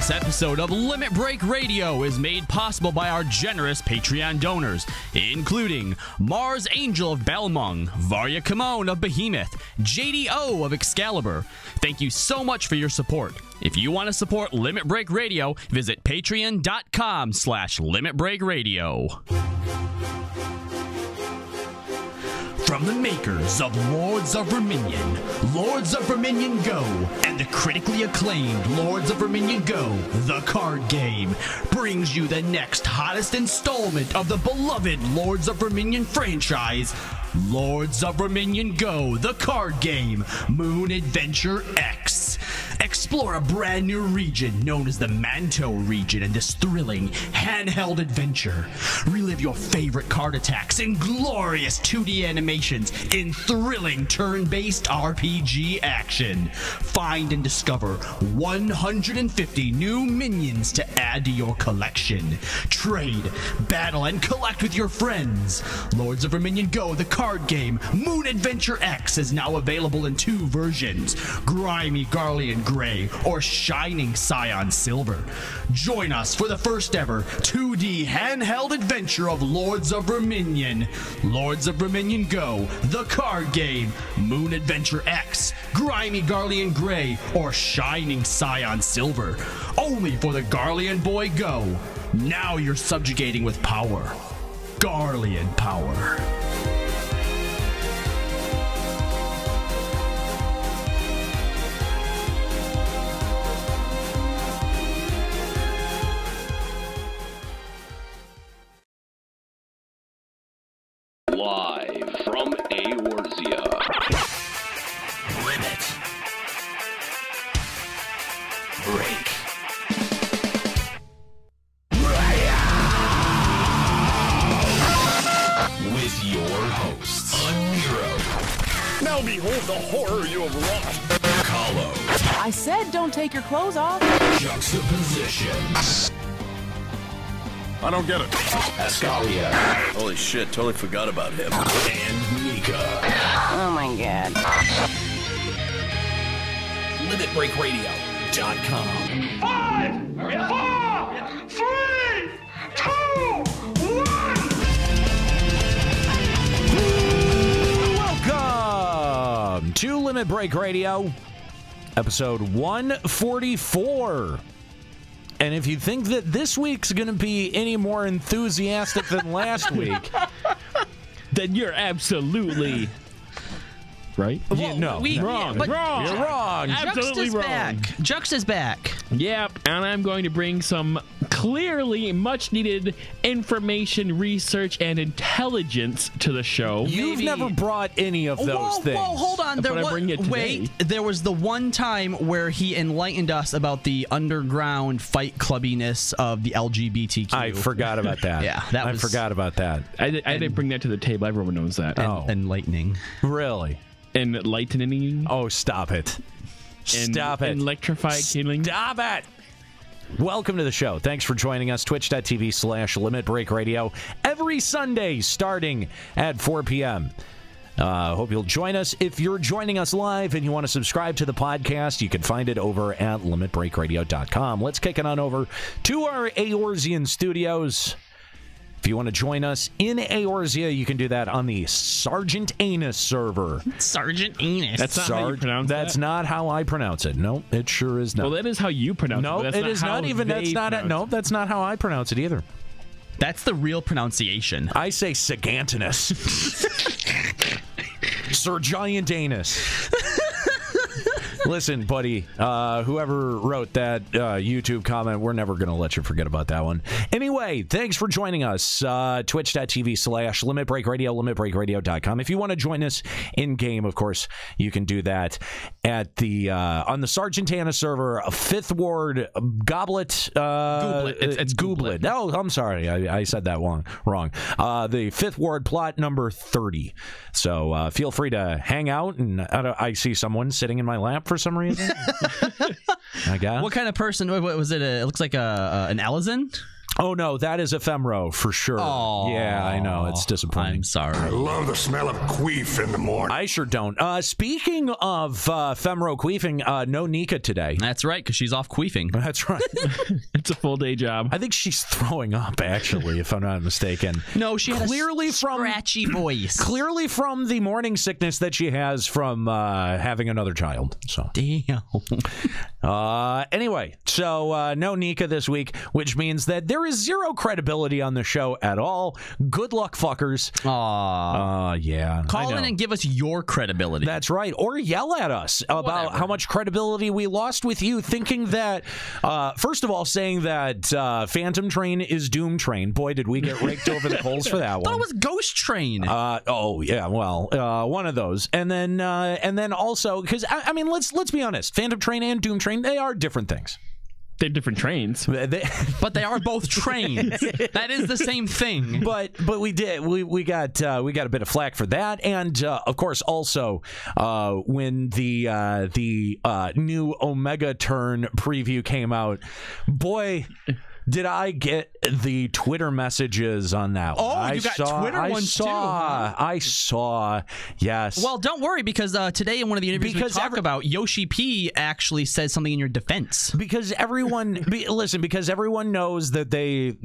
This episode of Limit Break Radio is made possible by our generous Patreon donors, including Mars Angel of Belmung, Varya Kimon of Behemoth, JDO of Excalibur. Thank you so much for your support. If you want to support Limit Break Radio, visit patreon.com/limitbreakradio. From the makers of Lords of Verminion, Lords of Verminion Go, and the critically acclaimed Lords of Verminion Go, the card game, brings you the next hottest installment of the beloved Lords of Verminion franchise, Lords of Verminion Go, the card game, Moon Adventure X. Explore a brand new region known as the Manto region in this thrilling handheld adventure. Relive your favorite card attacks in glorious 2D animations in thrilling turn-based RPG action. Find and discover 150 new minions to add to your collection. Trade, battle, and collect with your friends. Lords of Verminion Go, the card game, Moon Adventure X is now available in 2 versions, Grimy Garlean Gray or Shining Scion Silver. Join us for the first ever 2D handheld adventure of Lords of Verminion. Lords of Verminion Go, the card game, Moon Adventure X, Grimy Garlean Gray, or Shining Scion Silver. Only for the Garlean Boy Go. Now you're subjugating with power. Garlean power. Live from Eorzea. Limit Break. With your hosts, Aniero. Now behold the horror you have wrought. Kahlo. I said don't take your clothes off. Juxtaposition. I don't get it. Ascalia. Holy shit, totally forgot about him. And Mika. Oh my god. LimitBreakRadio.com. 5, 4, 3, 2, 1. Welcome to Limit Break Radio, episode 144. And if you think that this week's going to be any more enthusiastic than last week, then you're absolutely right. Well, no, wrong. but Wrong. You're wrong. Absolutely wrong. Jux is back. Yep, and I'm going to bring some clearly much-needed information, research, and intelligence to the show. You've never brought any of those things. Whoa, hold on. But I bring it today. There was the one time where he enlightened us about the underground fight clubbiness of the LGBTQ. I forgot about that. Yeah, I forgot about that. I didn't bring that to the table. Everyone knows that. Enlightening. Really? Enlightening. Oh, stop it. Stop it. Electrified killing. Stop it. Welcome to the show. Thanks for joining us. Twitch.tv/Limit Break Radio every Sunday starting at 4 p.m. Hope you'll join us. If you're joining us live and you want to subscribe to the podcast, you can find it over at limitbreakradio.com. Let's kick it on over to our Eorzean studios. If you want to join us in Eorzea, you can do that on the Sergeant Anus server. Sergeant Anus. That's not how you pronounce That's that? not how I pronounce it. No, it sure is not. Well, that is how you pronounce no, it. No, it is not even. That's not. No, that's not how I pronounce it either. That's the real pronunciation. I say Sagantinus. Sir Giant Anus. Listen, buddy, whoever wrote that YouTube comment, we're never going to let you forget about that one. Anyway, thanks for joining us. Twitch.tv/Limit Break Radio, limitbreakradio.com. If you want to join us in-game, of course, you can do that at the on the Sergeant Anna server, Fifth Ward Goblet. Gooblet. It's Gooblet. Oh, I'm sorry. I said that wrong. The Fifth Ward plot number 30. So feel free to hang out. And I see someone sitting in my lap for some reason. I guess. What kind of person was it? It looks like an Alizin. Oh, no, that is Ephemero for sure. Oh, yeah, I know. It's disappointing. I'm sorry. I love the smell of queef in the morning. I sure don't. Speaking of Ephemero queefing, no Nika today. That's right, because she's off queefing. That's right. It's a full day job. I think she's throwing up, actually, if I'm not mistaken. No, she had clearly a scratchy voice. Clearly from the morning sickness that she has from having another child. So damn. Anyway, so no Nika this week, which means that there is zero credibility on the show at all. Good luck, fuckers. Yeah. Call in and give us your credibility. That's right. Or yell at us about how much credibility we lost with you, thinking that, first of all, saying that Phantom Train is Doom Train. Boy, did we get raked over the coals for that one. I thought it was Ghost Train. Oh, yeah, well, one of those. And then also, because, I mean, let's be honest, Phantom Train and Doom Train, they are different things. They're different trains, but they are both trains. That is the same thing. But we got a bit of flack for that, and of course also when the new Omega Turn preview came out, boy, did I get the Twitter messages on that one. Oh, you got Twitter ones too. I saw, yes. Well, don't worry, because today in one of the interviews we talk about, Yoshi P actually says something in your defense. Because everyone, because everyone knows that they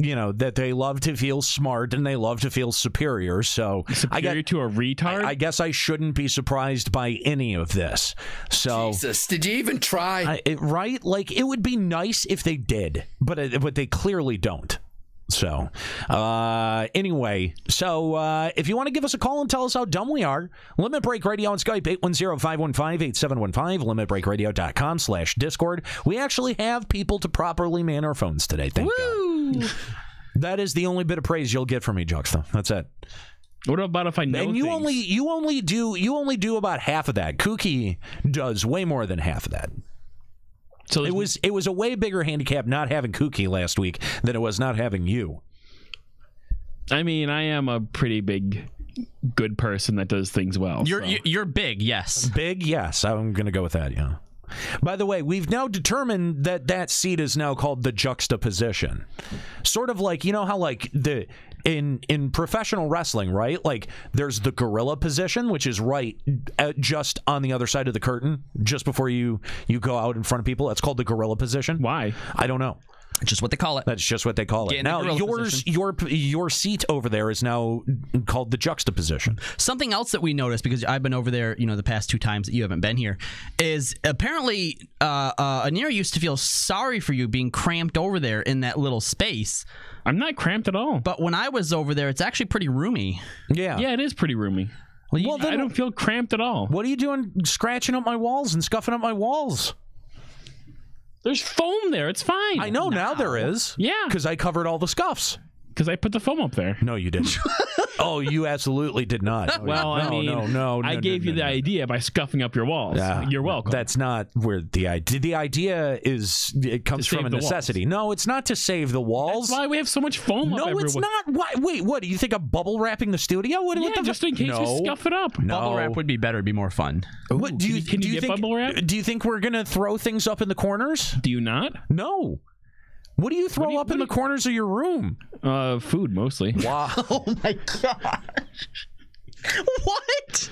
love to feel smart and they love to feel superior. So superior to a retard? I guess I shouldn't be surprised by any of this. So Jesus, did you even try? Right? Like, it would be nice if they did, but they clearly don't. So, anyway, if you want to give us a call and tell us how dumb we are, Limit Break Radio on Skype, 810-515-8715, limitbreakradio.com/Discord. We actually have people to properly man our phones today. Thank God. That is the only bit of praise you'll get from me, Juxta. That's it. What about if I know and you things? you only do about half of that. Kooky does way more than half of that. So it was a way bigger handicap not having Kooky last week than it was not having you. I mean, I am a pretty big, good person that does things well. You're big, yes. Big, yes. I'm going to go with that, yeah. By the way, we've now determined that seat is now called the juxtaposition. Sort of like, you know how like in professional wrestling, right? Like there's the gorilla position, which is right just on the other side of the curtain, just before you go out in front of people. That's called the gorilla position. Why? I don't know. Just what they call it. That's just what they call it. Now, your seat over there is now called the juxtaposition. Something else that we noticed, because I've been over there, the past 2 times that you haven't been here, is apparently Aniero used to feel sorry for you being cramped over there in that little space. I'm not cramped at all. But when I was over there, it's actually pretty roomy. Yeah. Yeah, it is pretty roomy. Well, I don't feel cramped at all. What are you doing scratching up my walls and scuffing up my walls? There's foam there. It's fine. I know now there is. Yeah. Because I covered all the scuffs. Because I put the foam up there. No, you didn't. Oh, you absolutely did not. Well, I gave you the idea by scuffing up your walls. You're welcome. That's not where the idea. The idea is it comes from a necessity. No, it's not to save the walls. That's why we have so much foam up everywhere. No, it's not. Wait, what? Do you think I'm bubble wrapping the studio? Just in case we scuff it up. No. Bubble wrap would be better. It'd be more fun. What do you Can you get bubble wrap? Do you think we're gonna throw things up in the corners? Do you not? No. What do you throw up in the corners of your room? Food mostly. Wow. Oh my gosh. What?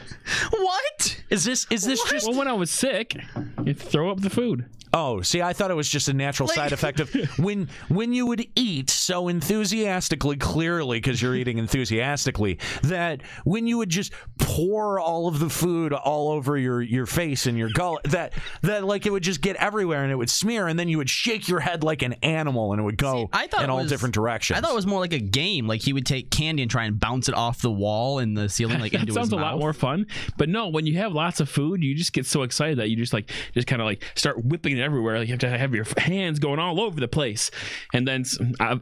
Is this just? Well, when I was sick, you throw up the food. Oh, see, I thought it was just a natural side effect of when you would eat so enthusiastically, clearly, because you're eating enthusiastically, that when you would just pour all of the food all over your face and your gullet, that like it would just get everywhere and it would smear, and then you would shake your head like an animal and it would go in all different directions. I thought it was more like a game. Like he would take candy and try and bounce it off the wall and the ceiling, like into his mouth. That sounds a lot more fun. But no, when you have lots of food, you just get so excited that you just kind of start whipping it everywhere. Like you have to have your hands going all over the place, and then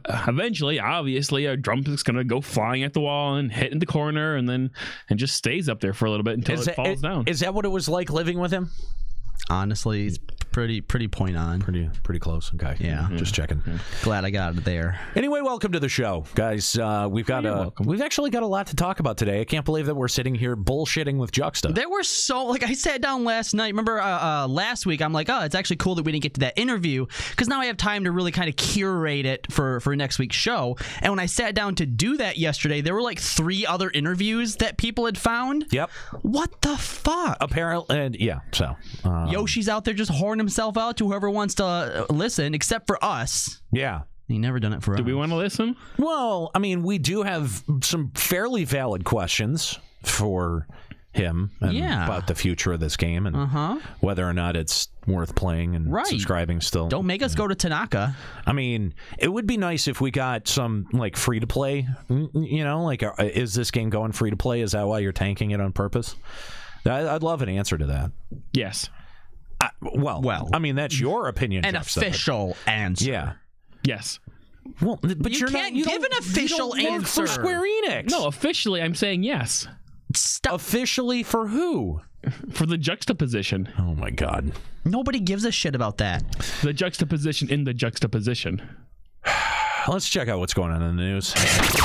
eventually, obviously, a drumstick's gonna go flying at the wall and hit in the corner, and just stays up there for a little bit until it falls down. Is that what it was like living with him? Honestly, Pretty point on. Pretty close. Okay. Yeah. Just checking. Glad I got it there. Anyway, welcome to the show, guys. We've actually got a lot to talk about today. I can't believe that we're sitting here bullshitting with Juxta. There were I sat down last night. Remember last week? I'm like, oh, it's actually cool that we didn't get to that interview because now I have time to really kind of curate it for next week's show. And when I sat down to do that yesterday, there were like 3 other interviews that people had found. Yep. What the fuck? Apparently, and yeah. So Yoshi's out there just whoring himself out to whoever wants to listen, except for us. Yeah. He never done it for us. Do we want to listen? Well, I mean, we do have some fairly valid questions for him and about the future of this game and whether or not it's worth playing and subscribing still. Don't make us go to Tanaka. I mean, it would be nice if we got some like free to play, like is this game going free to play? Is that why you're tanking it on purpose? I'd love an answer to that. Yes. Well, I mean, that's your opinion. An official answer. Yeah. Yes. Well, but you can't give an official answer for Square Enix. No, officially, I'm saying yes. Officially for who? For the juxtaposition. Oh my God. Nobody gives a shit about that. The juxtaposition in the juxtaposition. Let's check out what's going on in the news.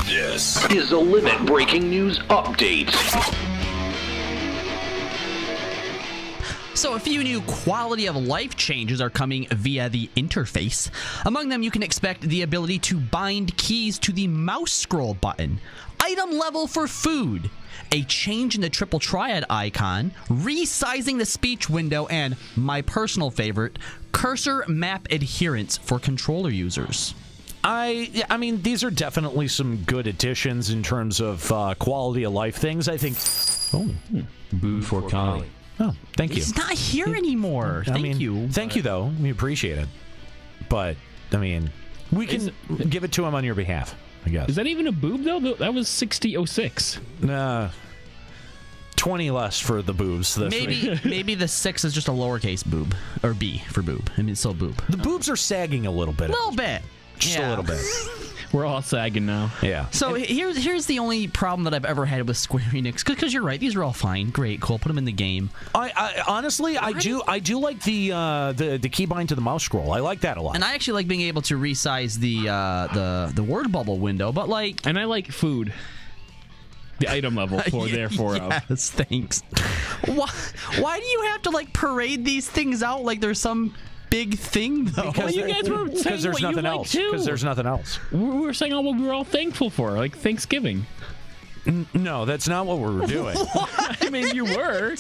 This is a Limit Breaking News Update. So a few new quality of life changes are coming via the interface. Among them, you can expect the ability to bind keys to the mouse scroll button, item level for food, a change in the triple triad icon, resizing the speech window, and my personal favorite, cursor map adherence for controller users. I mean, these are definitely some good additions in terms of quality of life things. I think. Oh, boo for Kali. Oh, thank you. He's not here anymore. Thank you. Thank you, though. We appreciate it. But, I mean, we can give it to him on your behalf, I guess. Is that even a boob, though? That was 6006. 20 less for the boobs. Maybe the 6 is just a lowercase boob. Or B for boob. I mean, it's still boob. The boobs are sagging a little bit. A little bit. Just a little bit. We're all sagging now. Yeah. So here's the only problem that I've ever had with Square Enix, because you're right, these are all fine, great, cool, put them in the game. I honestly, I do like the keybind to the mouse scroll. I like that a lot. And I actually like being able to resize the word bubble window, but like, and I like food. The item level for therefore. Yes, thanks. Why do you have to like parade these things out like there's some big thing, though? Because you guys were saying there's nothing else. Because there's nothing else. We were saying all what we were all thankful for, like Thanksgiving. No, that's not what we were doing. I mean, you were.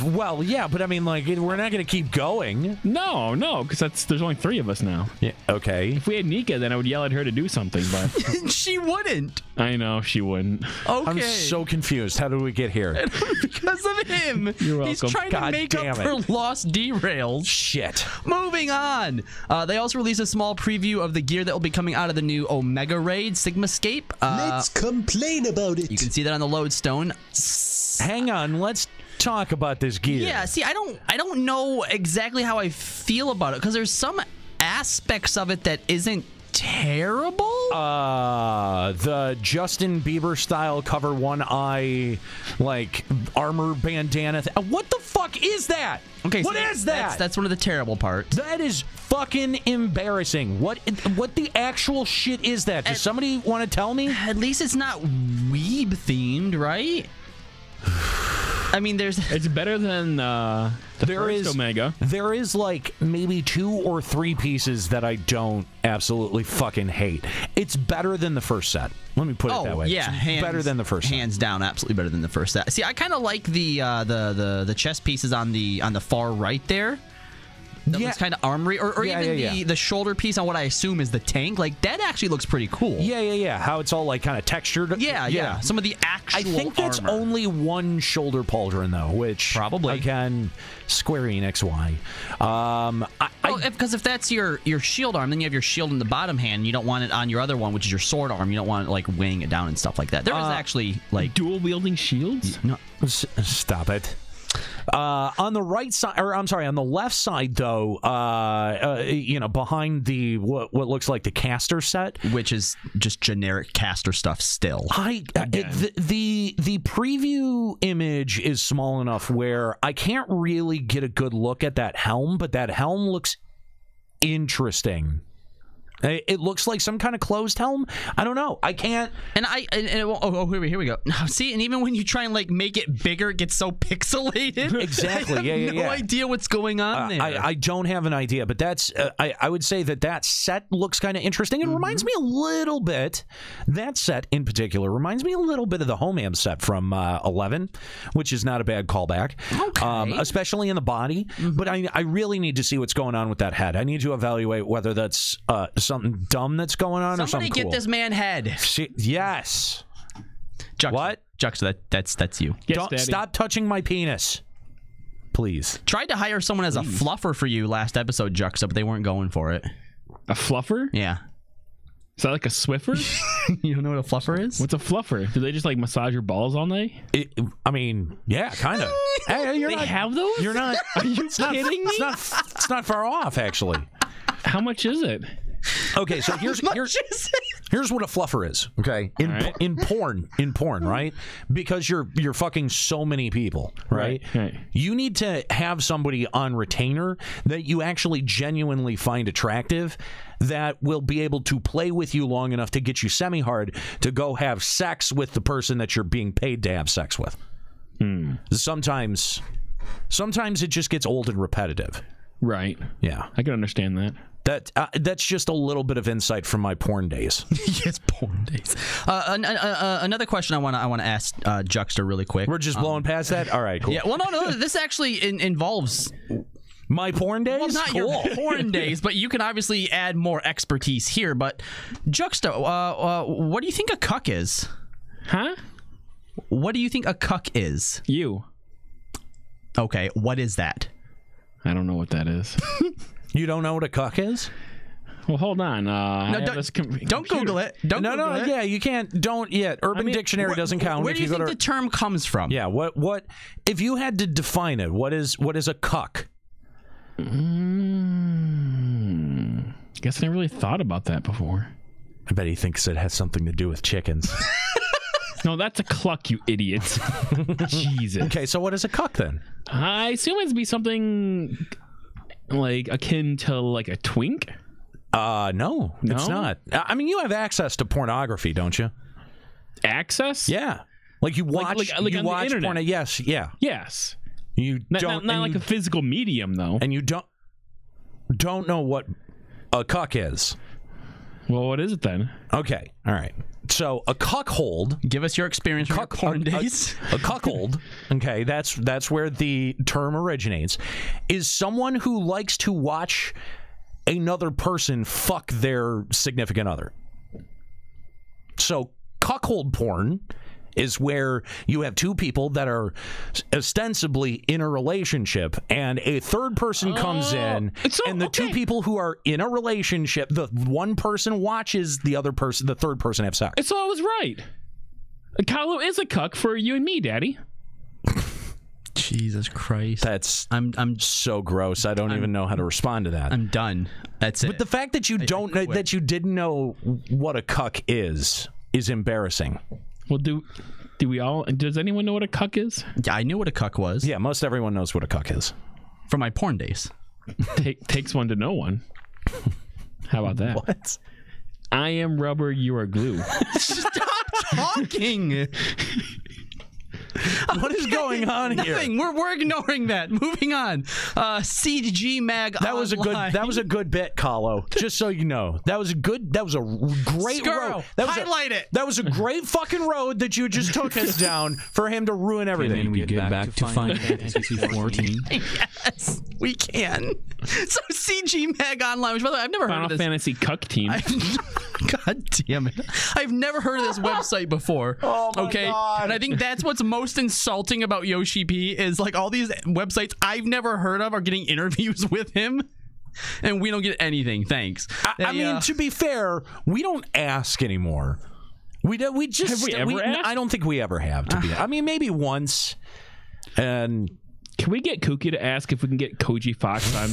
Well, yeah, but I mean, like, we're not going to keep going. No, because there's only 3 of us now. Yeah, okay. If we had Nika, then I would yell at her to do something, but she wouldn't. I know she wouldn't. Okay. I'm so confused. How did we get here? Because of him. You're welcome. He's trying to make up for lost derails. Shit. Moving on. They also released a small preview of the gear that will be coming out of the new Omega Raid Sigmascape. Let's complain about it. You can see that on the lodestone. Hang on, let's talk about this gear. Yeah, see, I don't know exactly how I feel about it, because there's some aspects of it that isn't terrible. The Justin Bieber style cover one eye like armor bandana. What the fuck is that? Okay, what is that? That's one of the terrible parts. That is fucking embarrassing. What the actual shit is that? Does somebody want to tell me? At least it's not weeb themed, right? I mean, it's better than the first Omega. There is like maybe 2 or 3 pieces that I don't absolutely fucking hate. It's better than the first set. Let me put it that way. Yeah, it's better than the first set. Hands down, absolutely better than the first set. See, I kind of like the chest pieces on the far right there. That looks kind of armory, or even the shoulder piece on what I assume is the tank. Like, that actually looks pretty cool. Yeah. How it's all like kind of textured. Yeah. Some of the actual I think that's armor. only one shoulder pauldron though, which probably again, Square Enix. Why? Because if that's your shield arm, then you have your shield in the bottom hand. You don't want it on your other one, which is your sword arm. You don't want it like weighing it down and stuff like that. There is actually like dual wielding shields. No, stop it. On the right side, or I'm sorry, on the left side, though, behind the what looks like the caster set, which is just generic caster stuff still. The preview image is small enough where I can't really get a good look at that helm, but that helm looks interesting. It looks like some kind of closed helm. I don't know. I can't. Here we go. See, and even when you try and like make it bigger, it gets so pixelated. Exactly. I have no idea what's going on there. I don't have an idea, but that's. I would say that set looks kind of interesting. It reminds me a little bit. That set in particular reminds me a little bit of the Homam set from 11, which is not a bad callback. Okay. Especially in the body. But I really need to see what's going on with that head. I need to evaluate whether that's something dumb that's going on or something cool. Somebody get this man head. Yes. What? Juxta, that's you. Yes, Don't Daddy. stop touching my penis. Please. Tried to hire someone as a fluffer for you last episode, Juxta, but they weren't going for it. A fluffer? Yeah. Is that like a Swiffer? You don't know what a fluffer is? What's a fluffer? Do they just like massage your balls all night? Yeah, kind of. Hey, They have those? You're not. Are you kidding me? It's not far off, actually. How much is it? Okay, so here's what a fluffer is. Okay, in porn, right? Because you're fucking so many people, right? Right. You need to have somebody on retainer that you actually genuinely find attractive, that will be able to play with you long enough to get you semi-hard to go have sex with the person that you're being paid to have sex with. Sometimes it just gets old and repetitive. Right. Yeah, I can understand that. That's just a little bit of insight from my porn days. Yes, porn days. Another question I want to ask Juxta really quick. We're just blowing past that? All right, cool. Yeah, well, no, this actually involves my porn days? Well, not your porn days, but you can obviously add more expertise here. But Juxta, what do you think a cuck is? Huh? What do you think a cuck is? You. Okay, what is that? I don't know what that is. You don't know what a cuck is? Well, hold on. No, don't Google it. No, yeah, you can't. Don't yet. Urban Dictionary doesn't count. Where do you think the term comes from? Yeah, what? If you had to define it, what is a cuck? Guess I never really thought about that before. I bet he thinks it has something to do with chickens. No, that's a cluck, you idiots. Jesus. Okay, so what is a cuck then? I assume it'd be something like akin to like a twink. No, it's not. I mean, you have access to pornography, don't you? Access? Yeah, like you watch, like you on watch the internet. porn. Yes, yeah. Yes. You don't not like a physical medium though. And you don't know what a cuck is. Well, what is it then? Okay, all right. So a cuckold. Give us your experience with porn days. A cuckold. Okay, that's where the term originates. Is someone who likes to watch another person fuck their significant other. So cuckold porn is where you have two people that are ostensibly in a relationship, and a third person comes in, and the two people who are in a relationship, the one person watches the third person have sex. So I was right. Kylo is a cuck for you and me, Daddy. Jesus Christ. I'm so gross. I don't even know how to respond to that. I'm done. That's it. But the fact that you didn't know what a cuck is embarrassing. Well, do we all? Does anyone know what a cuck is? Yeah, I knew what a cuck was. Yeah, most everyone knows what a cuck is. From my porn days. Takes one to know one. How about that? What? I am rubber, you are glue. Stop talking. What is going on here? Nothing. We're ignoring that. Moving on. CG Mag. That was a good bit, Kahlo. Just so you know, that was a great road. Highlight it. That was a great fucking road that you just took us down for him to ruin everything. Can we get back to Final Fantasy XIV? Yes, we can. So CG Mag Online, which by the way, I've never heard of this. Final Fantasy Cuck Team. God damn it. I've never heard of this website before. Oh my God. And I think that's what's most insulting about Yoshi P is like all these websites I've never heard of are getting interviews with him. And we don't get anything. Thanks. I mean, to be fair, we don't ask anymore. We just have we ever asked? I don't think we ever have. I mean, maybe once. And Can we get Kooky to ask if we can get Koji Fox on?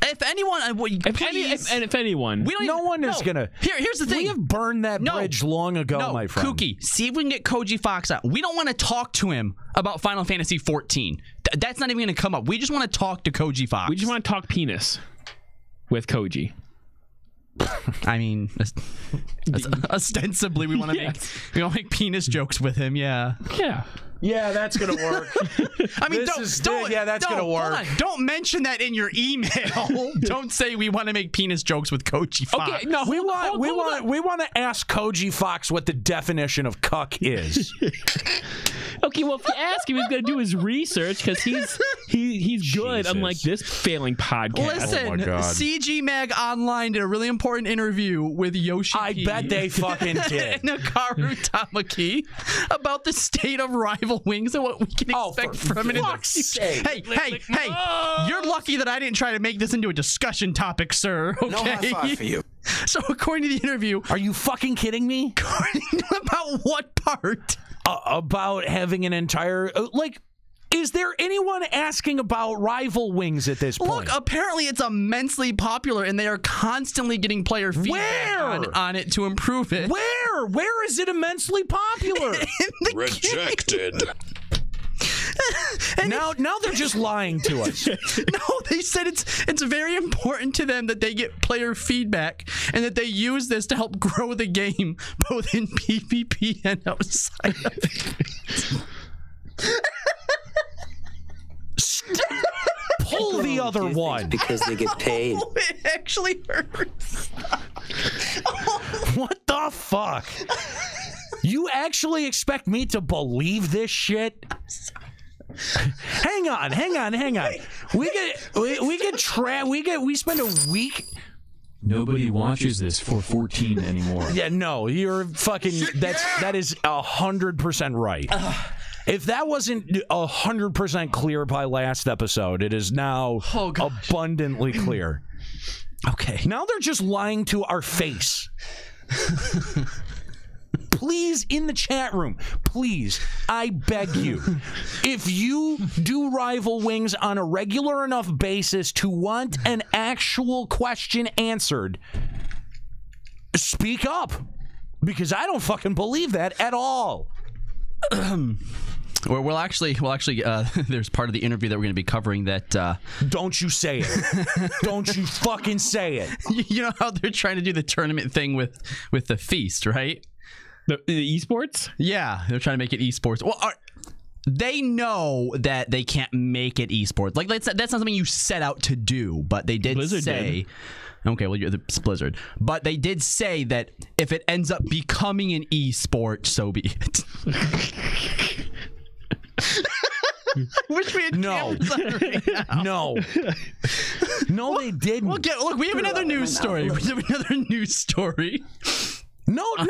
If anyone, if anyone, we don't. No one is gonna. Here's the thing. We have burned that bridge long ago, my friend. Kooky, see if we can get Koji Fox out. We don't want to talk to him about Final Fantasy XIV. That's not even going to come up. We just want to talk to Koji Fox. We just want to talk penis with Koji. I mean, ostensibly, we want to make penis jokes with him. Yeah. Yeah, that's gonna work. I mean, that's gonna work. Hold on. Don't mention that in your email. Don't say we want to make penis jokes with Koji Fox. Okay, no, we want to ask Koji Fox what the definition of cuck is. Okay, well, if you ask him, he's going to do his research because he's good, unlike this failing podcast. Listen, CG Mag Online did a really important interview with Yoshi I P bet they fucking did. and Hikaru Tamaki about the state of Rival Wings and what we can expect from it. Hey, you're lucky that I didn't try to make this into a discussion topic, sir. Okay? No high five for you. So, according to the interview, are you fucking kidding me? About what part? About having an entire is there anyone asking about Rival Wings at this point? Look, apparently it's immensely popular, and they are constantly getting player feedback on it to improve it. Where is it immensely popular? Rejected. Now they're just lying to us. No, they said it's very important to them that they get player feedback and that they use this to help grow the game both in PvP and outside of it. Pull the other one. Because they get paid. Oh, it actually hurts. What the fuck? You actually expect me to believe this shit? Hang on. We spend a week. Nobody watches this for 14 anymore. Yeah, no, you're fucking. That is 100% right. If that wasn't 100% clear by last episode, it is now abundantly clear. Okay. Now they're just lying to our face. Please, in the chat room, please, I beg you, if you do Rival Wings on a regular enough basis to want an actual question answered, speak up. Because I don't fucking believe that at all. We'll actually, there's part of the interview that we're going to be covering that. Don't you say it. Don't you fucking say it. You know how they're trying to do the tournament thing with the feast, right? The esports? Yeah, they're trying to make it esports. Well, they know that they can't make it esports. Like that's not something you set out to do, but they did say. Okay, well, it's Blizzard. But they did say that if it ends up becoming an esport, so be it. Wish we had cameras on right now. No, they didn't. Look, we have another news story. No, wait,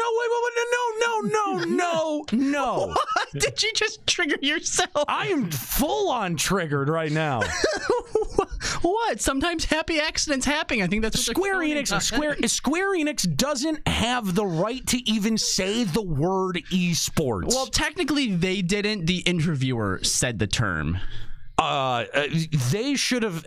no. What? Did you just trigger yourself? I am full on triggered right now. What? Sometimes happy accidents happen. I think that's what Square Enix doesn't have the right to even say the word esports. Well, technically they didn't. The interviewer said the term. They should have.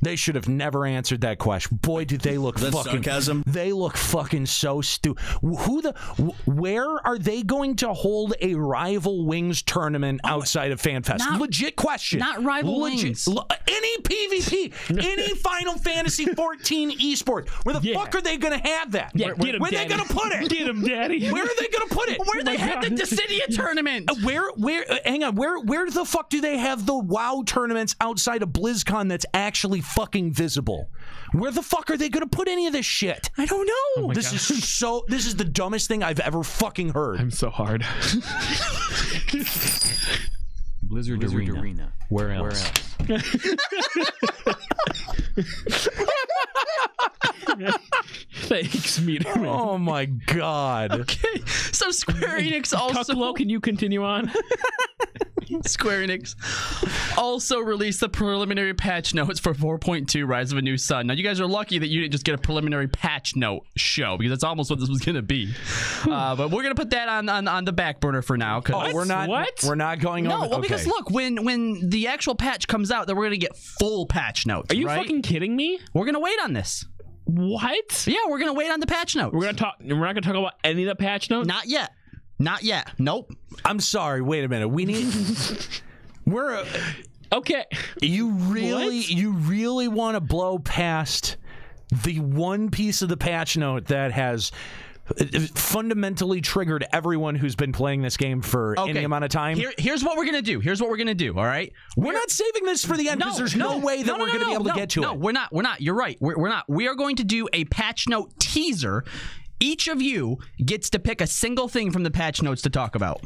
They should have never answered that question. Boy, did they look fucking sarcasm. They look fucking so stupid. Where are they going to hold a Rival Wings tournament outside of FanFest? Legit question. Not Rival Wings. Any PvP, any Final Fantasy XIV esports. Where the fuck are they going to have that? Yeah, where are they going to put it? Get him, Daddy. Where are they going to put it? Where they had the Dissidia tournament. Hang on. Where the fuck do they have the WoW tournaments outside of BlizzCon that's actually fucking visible? Where the fuck are they going to put any of this shit? I don't know. This is the dumbest thing I've ever fucking heard. I'm so hard. Blizzard Arena. Where else? Thanks, Meterman. Oh my god. Okay, so Square Enix also. Cucklo, can you continue on? Square-Enix also released the preliminary patch notes for 4.2 Rise of a New Sun. Now, you guys are lucky that you didn't just get a preliminary patch note show, because that's almost what this was going to be. But we're going to put that on the back burner for now. We're not. What? We're not going over. No, well, because look, when the actual patch comes out, then we're going to get full patch notes. Are you right? fucking kidding me? We're going to wait on this. What? Yeah, we're going to wait on the patch notes. We're not going to talk about any of the patch notes? Not yet. Not yet. Nope. I'm sorry. Wait a minute. We need. We're okay. You really want to blow past the one piece of the patch note that has fundamentally triggered everyone who's been playing this game for any amount of time? Here's what we're gonna do. All right. We're not saving this for the end because there's no way that we're going to be able to get to it. No, we're not. You're right. We're not. We are going to do a patch note teaser. Each of you gets to pick a single thing from the patch notes to talk about.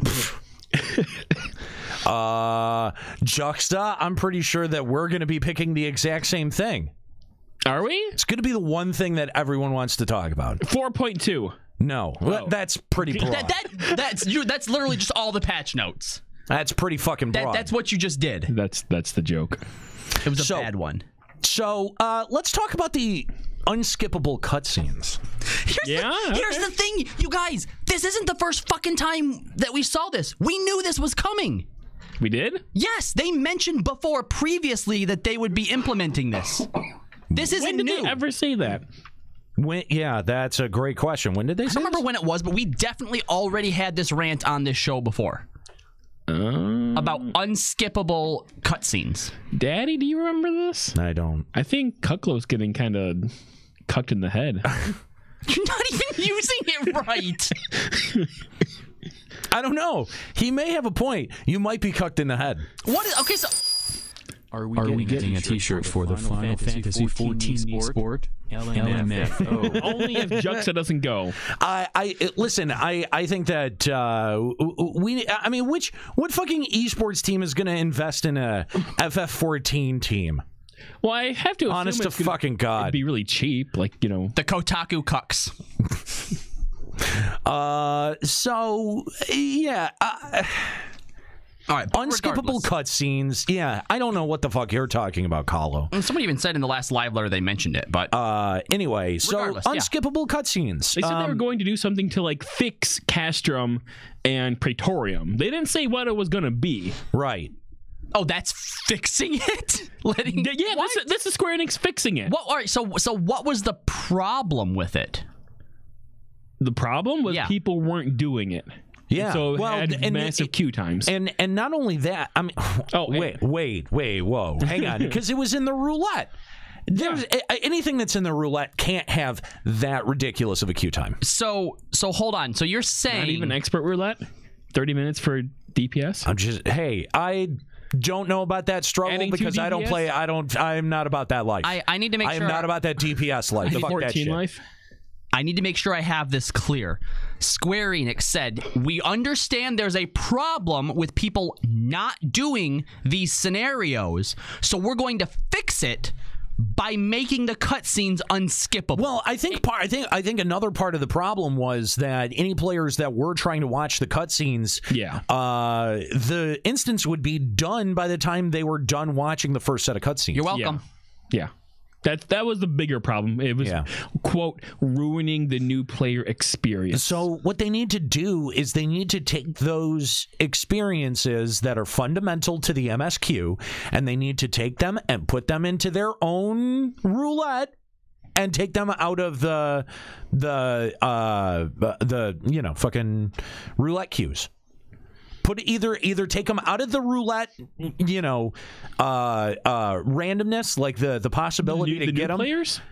Juxta, I'm pretty sure that we're going to be picking the exact same thing. Are we? It's going to be the one thing that everyone wants to talk about. 4.2. No, that's pretty broad. That's literally just all the patch notes. That's pretty fucking broad. That's what you just did. That's the joke. It was a bad one. So let's talk about the unskippable cutscenes. Here's the thing, you guys. This isn't the first fucking time that we saw this. We knew this was coming. We did? Yes, they mentioned previously that they would be implementing this. This isn't new. When did they ever say that? Yeah, that's a great question. When did they say I don't remember when it was, but we definitely already had this rant on this show before. About unskippable cutscenes. Daddy, do you remember this? I don't. I think Cucklo's getting kind of cucked in the head. You're not even using it right. I don't know. He may have a point. You might be cucked in the head. Okay, so... Are we getting a t-shirt for the Final Fantasy XIV esport? LMFO. Only if Juxta doesn't go. Listen, I think that what fucking esports team is going to invest in a FF14 team? Well, I have to assume honest to fucking God, it'd be really cheap, like, you know, the Kotaku cucks. So yeah. All right, unskippable cutscenes. Yeah, I don't know what the fuck you're talking about, Kahlo. Somebody even said in the last live letter they mentioned it, but anyway, so unskippable cutscenes. They said they were going to do something to like fix Castrum and Praetorium. They didn't say what it was going to be. Right. Oh, that's fixing it? This is Square-Enix fixing it. All right, so what was the problem with it? The problem was people weren't doing it. Yeah, so it had massive queue times, and not only that. I mean, wait, whoa, hang on, because it was in the roulette. There's anything that's in the roulette can't have that ridiculous of a queue time. So hold on. So you're saying not even expert roulette, 30 minutes for DPS? I don't know about that struggle because I don't play. I'm not about that life. I need to make sure I am not about that DPS life. Fuck that shit. Life. I need to make sure I have this clear. Square-Enix said, we understand there's a problem with people not doing these scenarios, so we're going to fix it by making the cutscenes unskippable. Well, I think another part of the problem was that any players that were trying to watch the cutscenes, the instance would be done by the time they were done watching the first set of cutscenes. You're welcome. Yeah. That was the bigger problem. It was, quote, ruining the new player experience. So what they need to do is they need to take those experiences that are fundamental to the MSQ, and they need to take them and put them into their own roulette and take them out of the fucking roulette queues. Put either take them out of the roulette, randomness, like the possibility to get them. Players?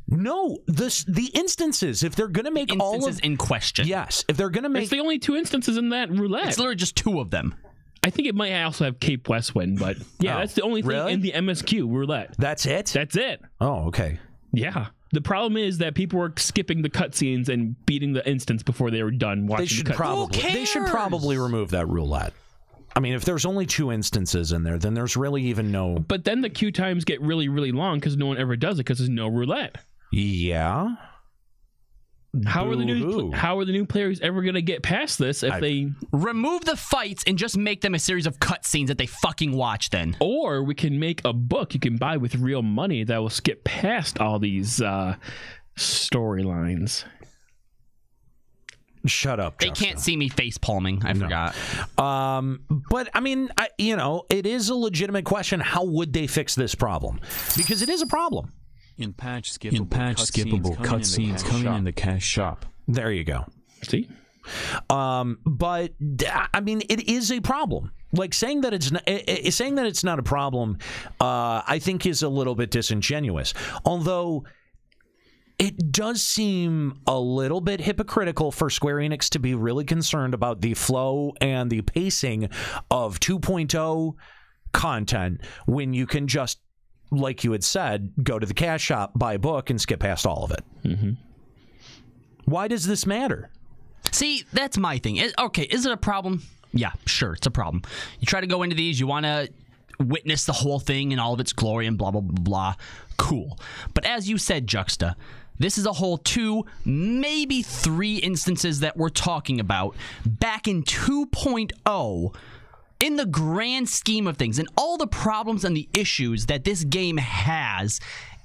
No, the instances. If they're going to make all of in question, yes. If they're going to make, it's the only 2 instances in that roulette. It's literally just 2 of them. I think it might also have Cape Westwind, but that's the only thing in the MSQ roulette. That's it. That's it. Oh, okay. Yeah. The problem is that people were skipping the cutscenes and beating the instance before they were done watching the cutscenes. They should probably remove that roulette. I mean, if there's only 2 instances in there, then there's really even no... But then the queue times get really, really long because no one ever does it because there's no roulette. Yeah. How are the new players ever going to get past this if they remove the fights and just make them a series of cutscenes that they fucking watch then? Or we can make a book you can buy with real money that will skip past all these storylines. Shut up, They can't see me face palming. I forgot. But I mean, it is a legitimate question. How would they fix this problem? Because it is a problem. In patch skippable cutscenes coming in the cash shop. There you go. See? But I mean, it is a problem. Like saying that it's not a problem, I think is a little bit disingenuous. Although it does seem a little bit hypocritical for Square-Enix to be really concerned about the flow and the pacing of 2.0 content when you can just, like you had said, go to the cash shop, buy a book, and skip past all of it. Mm-hmm. Why does this matter? See, that's my thing. Okay, is it a problem? Yeah, sure, it's a problem. You try to go into these, you want to witness the whole thing in all of its glory and blah, blah, blah, blah. Cool. But as you said, Juxta, this is a whole 2, maybe 3 instances that we're talking about back in 2.0 in the grand scheme of things and all the problems and the issues that this game has.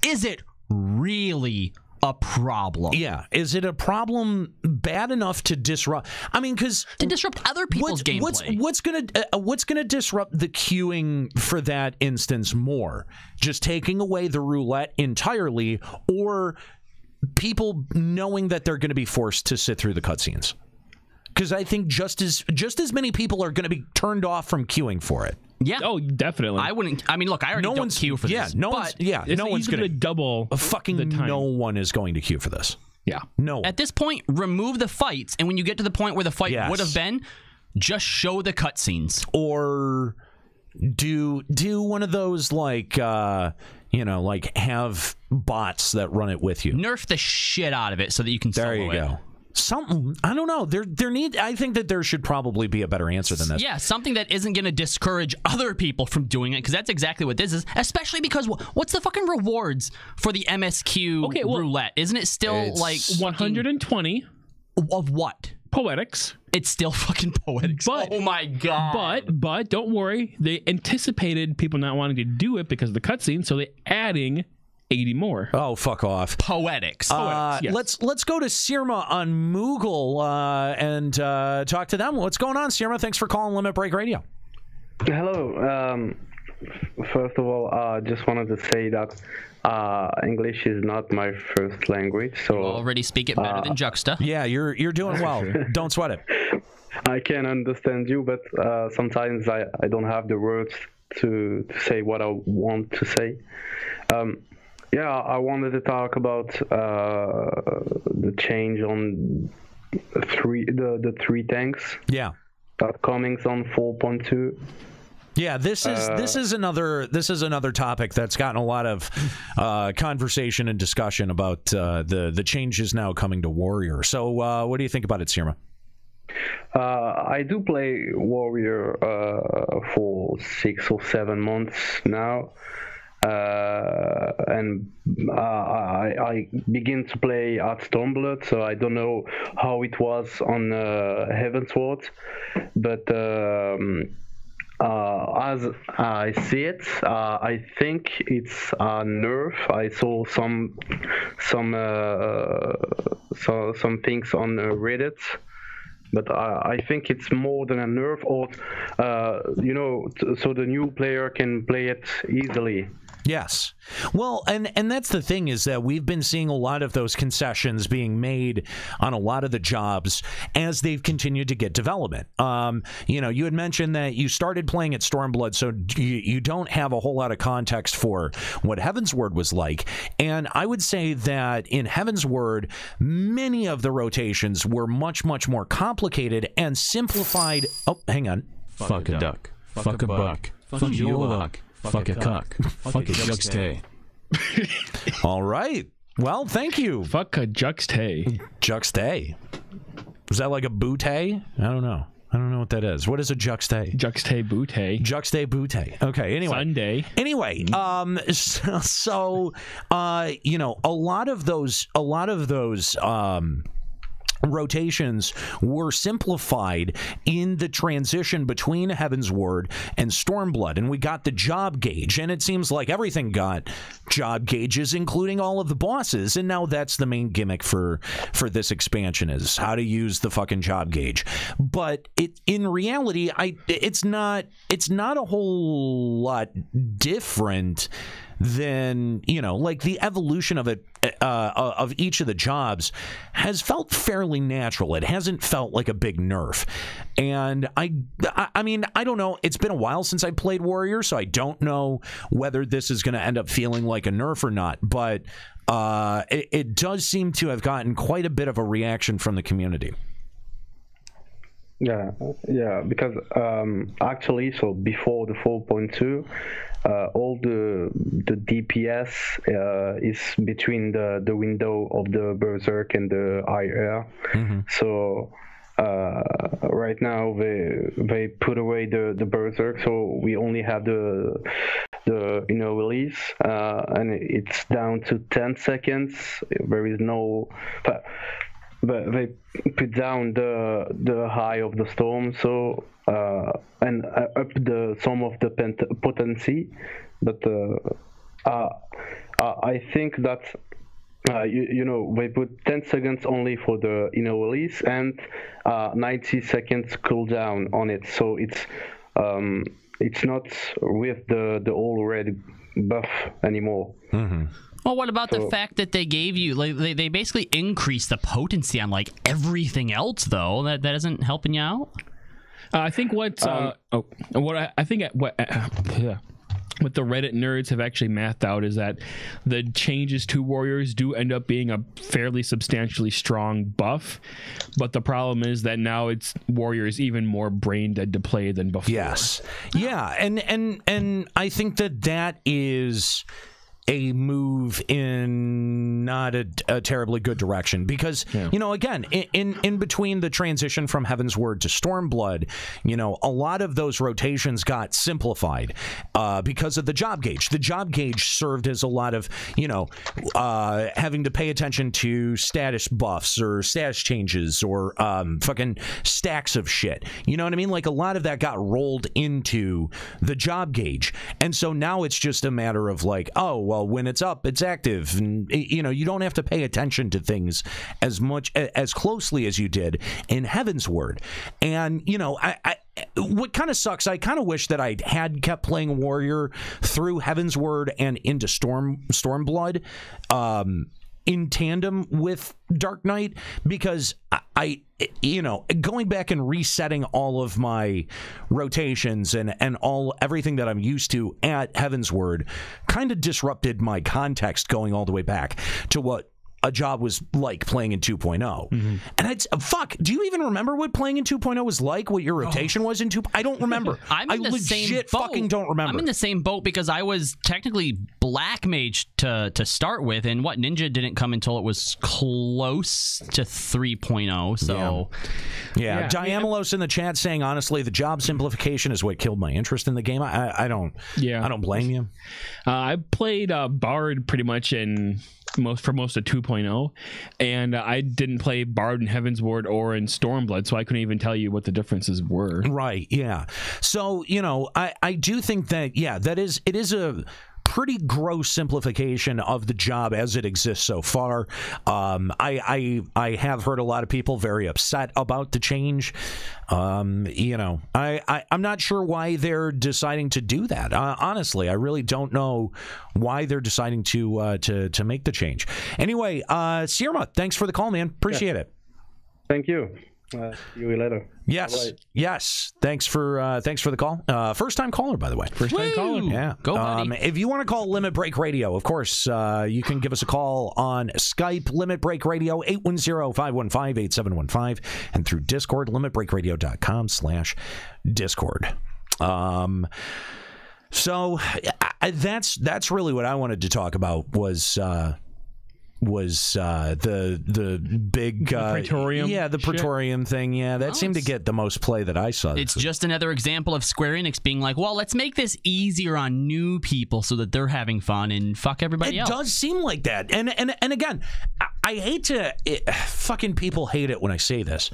Is it really a problem? Yeah. Is it a problem bad enough to disrupt? I mean, because to disrupt other people's gameplay. What's gonna disrupt the queuing for that instance more? Just taking away the roulette entirely, or people knowing that they're going to be forced to sit through the cutscenes? Because I think just as many people are going to be turned off from queuing for it. Yeah. Oh, definitely. I wouldn't. I mean, look, I already don't queue for this. No one's going to double. Fucking the time. No one is going to queue for this. Yeah. No. At this point, remove the fights, and when you get to the point where the fight would have been, just show the cutscenes. Or do one of those like have bots that run it with you. Nerf the shit out of it so that you can solo it. There you go. Something, I don't know. I think that there should probably be a better answer than this. Yeah, something that isn't going to discourage other people from doing it, because that's exactly what this is. Especially because what's the fucking rewards for the MSQ roulette? Isn't it still like 120 of what? Poetics. It's still fucking poetics. Oh my god! But don't worry, they anticipated people not wanting to do it because of the cutscene, so they're adding 80 more. Oh, fuck off. Poetics. Yes. Let's go to Sirma on Moogle and talk to them. What's going on, Sirma? Thanks for calling Limit Break Radio. Hello. First of all, I just wanted to say that English is not my first language, so you already speak it better than Juxta. Yeah, you're doing well. Don't sweat it. I can understand you, but sometimes I don't have the words to say what I want to say. Yeah, I wanted to talk about the change on the 3 tanks. Yeah, that coming on 4.2. Yeah, this is another topic that's gotten a lot of conversation and discussion about the changes now coming to Warrior. So, what do you think about it, Sirma? I do play Warrior for 6 or 7 months now. And I begin to play at Stormblood, so I don't know how it was on Heavensward, but as I see it, I think it's a nerf. I saw some things on Reddit, but I think it's more than a nerf, or so the new player can play it easily. Yes. Well, and that's the thing, is that we've been seeing a lot of those concessions being made on a lot of the jobs as they've continued to get development. You had mentioned that you started playing at Stormblood, so you don't have a whole lot of context for what Heavensward was like. And I would say that in Heavensward, many of the rotations were much, much more complicated and simplified. Oh, hang on. Fuck a duck. Fuck a buck. Fuck your luck. Fuck a cuck. Fuck a juxta. All right. Well, thank you. Fuck a juxta. Juxta. Is that like a bootay? I don't know. I don't know what that is. What is a juxta? Juxta bootay. Juxta bootay. Okay. Anyway. Sunday. Anyway. A lot of those rotations were simplified in the transition between Heavensward and Stormblood, and we got the job gauge, and it seems like everything got job gauges, including all of the bosses, and now that's the main gimmick for this expansion, is how to use the fucking job gauge. But in reality, it's not a whole lot different than, you know, like the evolution of it, of each of the jobs has felt fairly natural. It hasn't felt like a big nerf. And I mean, I don't know. It's been a while since I played Warrior, so I don't know whether this is going to end up feeling like a nerf or not. But it does seem to have gotten quite a bit of a reaction from the community. Yeah, because actually, so before the 4.2, all the DPS is between the window of the Berserk and the IR. So right now they put away the Berserk, so we only have the inner release, and it's down to 10 seconds. There is no. But they put down the high of the storm, so and up some of the potency. But I think that you know, they put 10 seconds only for the inner release and 90 seconds cooldown on it. So it's not with the all red buff anymore. Well, what about the fact that they gave you, like, they basically increased the potency on like everything else, though? That isn't helping you out. I think what the Reddit nerds have actually mathed out is that the changes to Warriors do end up being a fairly substantially strong buff, but the problem is that now it's Warriors even more brain dead to play than before. Yes, yeah, and I think that is a move in not a terribly good direction, because you know, again, in between the transition from Heavensward to Stormblood, you know, a lot of those rotations got simplified because of the job gauge. The job gauge served as a lot of, you know, having to pay attention to status buffs or status changes or fucking stacks of shit. You know what I mean? Like, a lot of that got rolled into the job gauge, and so now it's just a matter of like, oh well, when it's up, it's active, and you know, you don't have to pay attention to things as much as closely as you did in Heavensward. And you know, what kind of sucks, I kind of wish that I had kept playing Warrior through Heavensward and into Stormblood in tandem with Dark Knight, because I you know, going back and resetting all of my rotations and everything that I'm used to at Heavensward kind of disrupted my context going all the way back to what a job was like playing in 2.0. And fuck, do you even remember what playing in 2.0 was like? What your rotation was in 2? I don't remember. I legit fucking don't remember. I'm in the same boat because I was technically Black Mage to start with, and Ninja didn't come until it was close to 3.0. So yeah. Diamelos in the chat saying, honestly, the job simplification is what killed my interest in the game. I don't blame you. I played Bard pretty much for most of 2.0, and I didn't play Bard in Heavensward or in Stormblood, so I couldn't even tell you what the differences were. Right, yeah. So, you know, I do think that, it is a pretty gross simplification of the job as it exists so far. I have heard a lot of people very upset about the change. You know, I'm not sure why they're deciding to do that. Honestly, I really don't know why they're deciding to make the change. Anyway, Sirma, thanks for the call, man. Appreciate it. Thank you. See you later. Yes. Right. Yes. Thanks for the call. First time caller, by the way. First time caller. Yeah. Go, buddy. If you want to call Limit Break Radio, of course, you can give us a call on Skype, Limit Break Radio, 810-515-8715, and through Discord, limitbreakradio.com/Discord. So that's really what I wanted to talk about was the big Praetorium. Yeah, the Praetorium thing. Yeah, that seemed to get the most play that I saw. It's just another example of Square Enix being like, well, let's make this easier on new people so that they're having fun and fuck everybody else. It does seem like that. And again, I hate to fucking people hate it when I say this,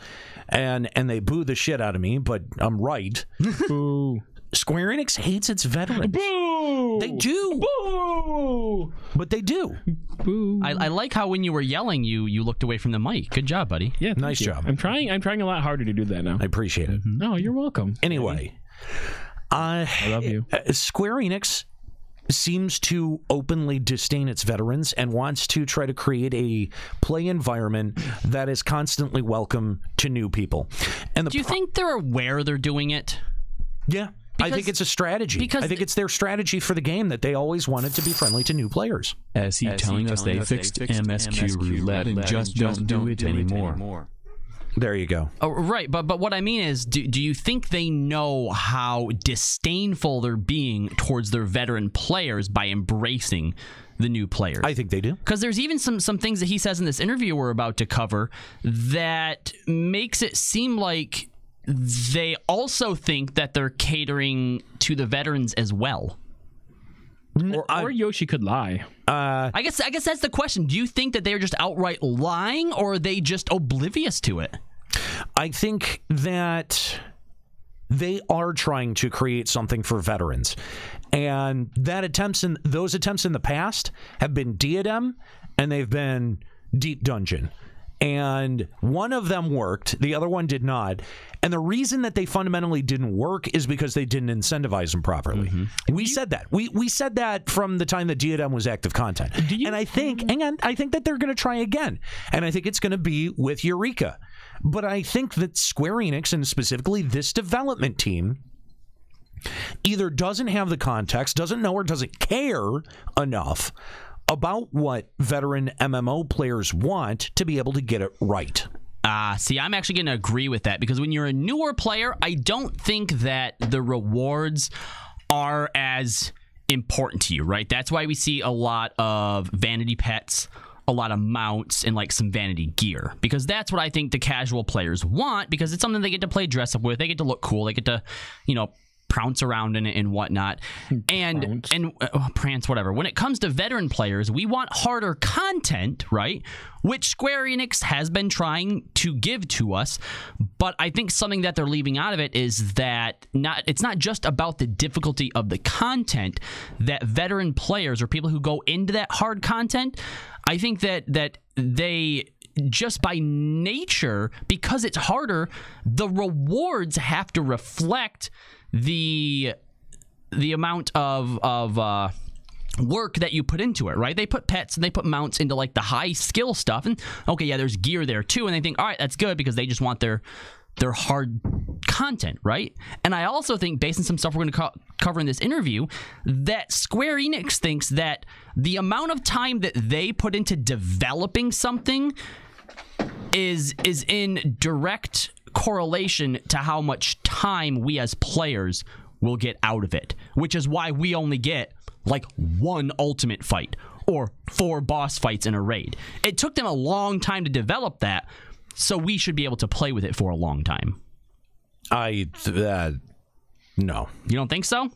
and they boo the shit out of me, but I'm right. Boo. Square Enix hates its veterans. Boo! They do. Boo! But they do. Boo. I like how when you were yelling, you looked away from the mic. Good job, buddy. Yeah, nice job. I'm trying a lot harder to do that now. I appreciate it. No, you're welcome. Anyway, I love you. Square Enix seems to openly disdain its veterans and wants to try to create a play environment that is constantly welcome to new people. And do you think they're aware they're doing it? Yeah. I think it's a strategy. I think it's their strategy for the game that they always wanted to be friendly to new players. As he telling us they fixed MSQ roulette and just don't do it anymore. There you go. Oh, right, but what I mean is, do you think they know how disdainful they're being towards their veteran players by embracing the new players? I think they do. Because there's even some things that he says in this interview we're about to cover that makes it seem like they also think that they're catering to the veterans as well. Or Yoshi could lie. I guess that's the question. Do you think that they're just outright lying, or are they just oblivious to it? I think that they are trying to create something for veterans, and those attempts in the past have been Diadem, and they've been Deep Dungeon. And one of them worked, the other one did not. And the reason that they fundamentally didn't work is because they didn't incentivize them properly. We said that. We said that from the time that Diadem was active content. And I think that they're going to try again. And I think it's going to be with Eureka. But I think that Square Enix, and specifically this development team, either doesn't have the context, doesn't know, or doesn't care enough about what veteran MMO players want to be able to get it right. See, I'm actually going to agree with that, because when you're a newer player, I don't think that the rewards are as important to you, right? That's why we see a lot of vanity pets, a lot of mounts, and like some vanity gear, because that's what I think the casual players want, because it's something they get to play dress up with, they get to look cool, they get to, prounce around in it and whatnot, and prance, whatever. When it comes to veteran players, we want harder content, right? Which Square Enix has been trying to give to us, but I think something that they're leaving out of it is that it's not just about the difficulty of the content. That veteran players, or people who go into that hard content, I think that they, just by nature, because it's harder, the rewards have to reflect the amount of work that you put into it, right? They put pets and they put mounts into like the high skill stuff, and okay, yeah, there's gear there too, and they think, all right, that's good, because they just want their hard content, right? And I also think, based on some stuff we're going to cover in this interview, that Square Enix thinks that the amount of time that they put into developing something is in direct correlation to how much time we as players will get out of it, which is why we only get like one ultimate fight or 4 boss fights in a raid. It took them a long time to develop that, so we should be able to play with it for a long time. No. You don't think so?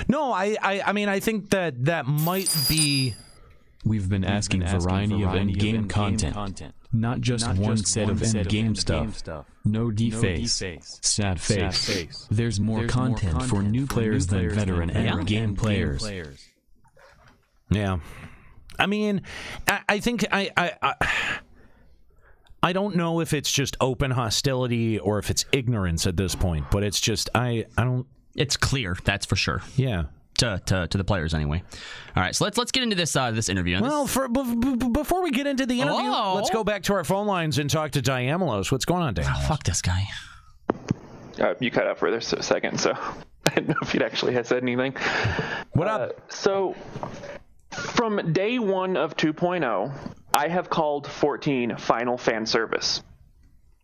No, I mean, I think that might be... We've been asking variety of end-game content. Not just one set of end-game stuff. No deface. Sad face. There's more content for new players than veteran end-game players. Yeah. I mean, I think I don't know if it's just open hostility or if it's ignorance at this point, but it's just I don't. It's clear, that's for sure. Yeah. To the players anyway. All right, so let's get into this interview. Well, before we get into the interview, let's go back to our phone lines and talk to Diamelos. What's going on, Diamelos? Oh, fuck this guy. You cut out for a second, so I didn't know if you'd actually had said anything. What up? So, from day one of 2.0, I have called 14 Final Fan Service.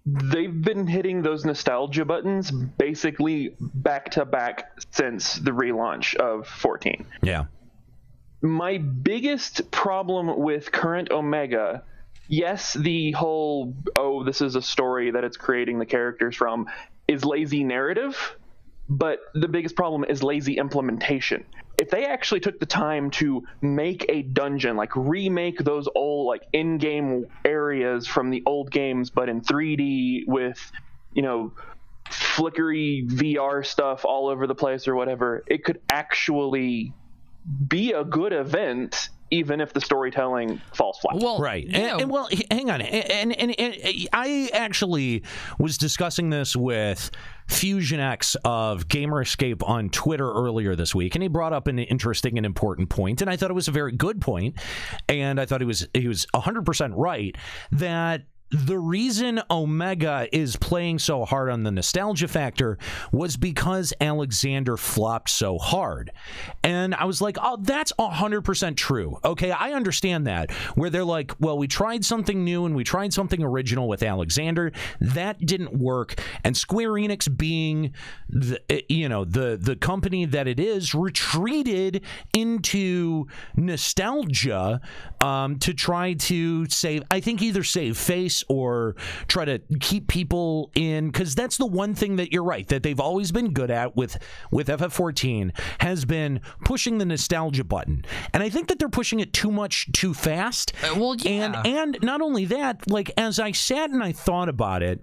They've been hitting those nostalgia buttons basically back to back since the relaunch of 14. Yeah. My biggest problem with current Omega, yes, the whole, this is a story that it's creating the characters from, is lazy narrative, but the biggest problem is lazy implementation. If they actually took the time to make a dungeon, like remake those old like in-game areas from the old games, but in 3D with, flickery VR stuff all over the place or whatever, it could actually be a good event, even if the storytelling falls flat. Well, right. And well, hang on. And I actually was discussing this with Fusion X of Gamer Escape on Twitter earlier this week, and he brought up an interesting and important point, and I thought it was a very good point, and I thought he was 100% right, that the reason Omega is playing so hard on the nostalgia factor was because Alexander flopped so hard. And I was like, oh, that's 100% true. Okay, I understand that. Where they're like, well, we tried something new and we tried something original with Alexander. That didn't work. And Square-Enix, being the company that it is, retreated into nostalgia to try to save, I think, either save face or try to keep people in, because that's the one thing that you're right, that they've always been good at with FF14, has been pushing the nostalgia button. And I think that they're pushing it too much too fast. Well, yeah. And not only that, like, as I sat and I thought about it,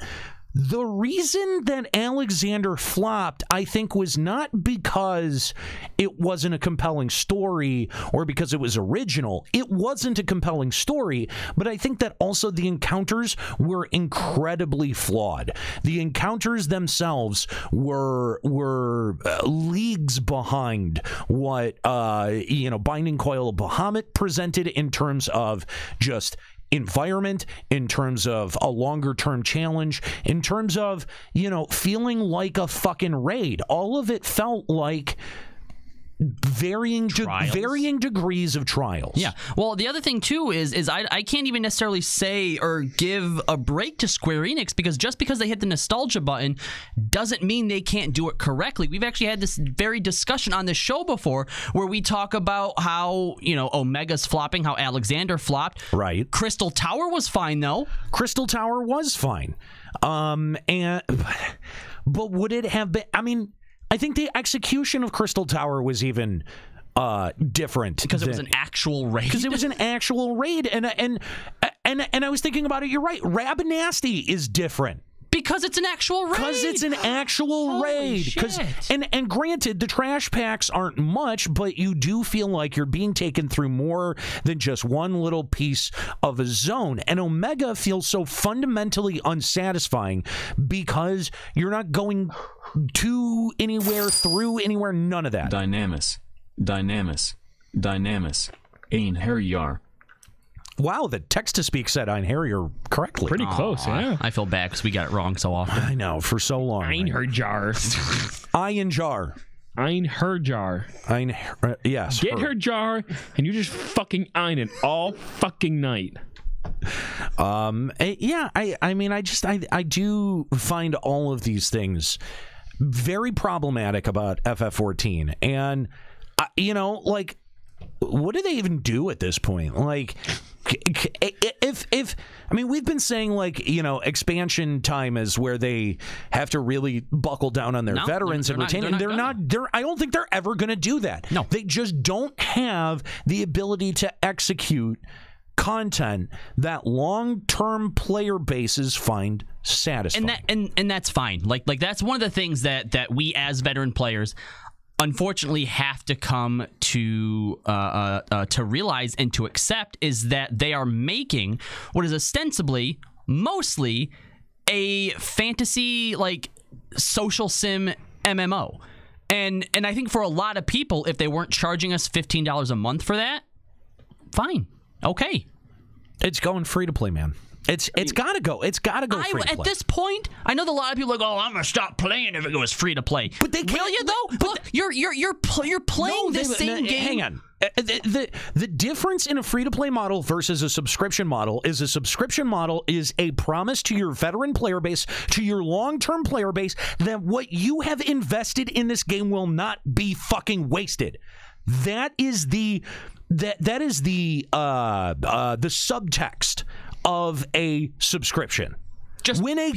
the reason that Alexander flopped, I think, was not because it wasn't a compelling story or because it was original. It wasn't a compelling story, but I think that also the encounters were incredibly flawed. The encounters themselves were leagues behind what Binding Coil of Bahamut presented in terms of just environment, in terms of a longer term challenge, in terms of, feeling like a fucking raid. All of it felt like varying degrees of trials. Yeah. Well, the other thing too is I can't even necessarily say or give a break to Square Enix, because just because they hit the nostalgia button doesn't mean they can't do it correctly. We've actually had this very discussion on this show before, where we talk about how Omega's flopping, how Alexander flopped. Right. Crystal Tower was fine though. Crystal Tower was fine. But would it have been? I mean, I think the execution of Crystal Tower was even different because it was an actual raid. Because it was an actual raid, and I was thinking about it. You're right. Rabanasty is different. Because it's an actual raid. Because it's an actual raid. And granted, the trash packs aren't much, but you do feel like you're being taken through more than just one little piece of a zone. And Omega feels so fundamentally unsatisfying because you're not going to anywhere, through anywhere, none of that. Dynamis. Ain Harryar. Wow, the text-to-speak said Ein Harrier correctly. Pretty close, yeah. I feel bad because we got it wrong so often. I know, for so long. Ein Herjar. Ein Jar. Ein Herjar. Yes. Get her jar, and you just fucking ein it all fucking night. Yeah, I do find all of these things very problematic about FF14. And, what do they even do at this point? Like, we've been saying, expansion time is where they have to really buckle down on their veterans and retain. And I don't think they're ever going to do that. No, they just don't have the ability to execute content that long-term player bases find satisfying. And that's fine. Like that's one of the things that we as veteran players unfortunately have to come to realize and to accept, is that they are making what is ostensibly mostly a fantasy social sim MMO. And I think for a lot of people, if they weren't charging us $15 a month for that, fine. Okay. It's going free to play, man. It's got to go. It's got to go free to play. At this point, I know that a lot of people are like, "Oh, I'm gonna stop playing if it goes free to play." But they can't. Will you though? Look, you're playing the same game. Hang on. The difference in a free to play model versus a subscription model is a promise to your veteran player base, to your long term player base, that what you have invested in this game will not be fucking wasted. That is the that is the subtext of a subscription. Just when a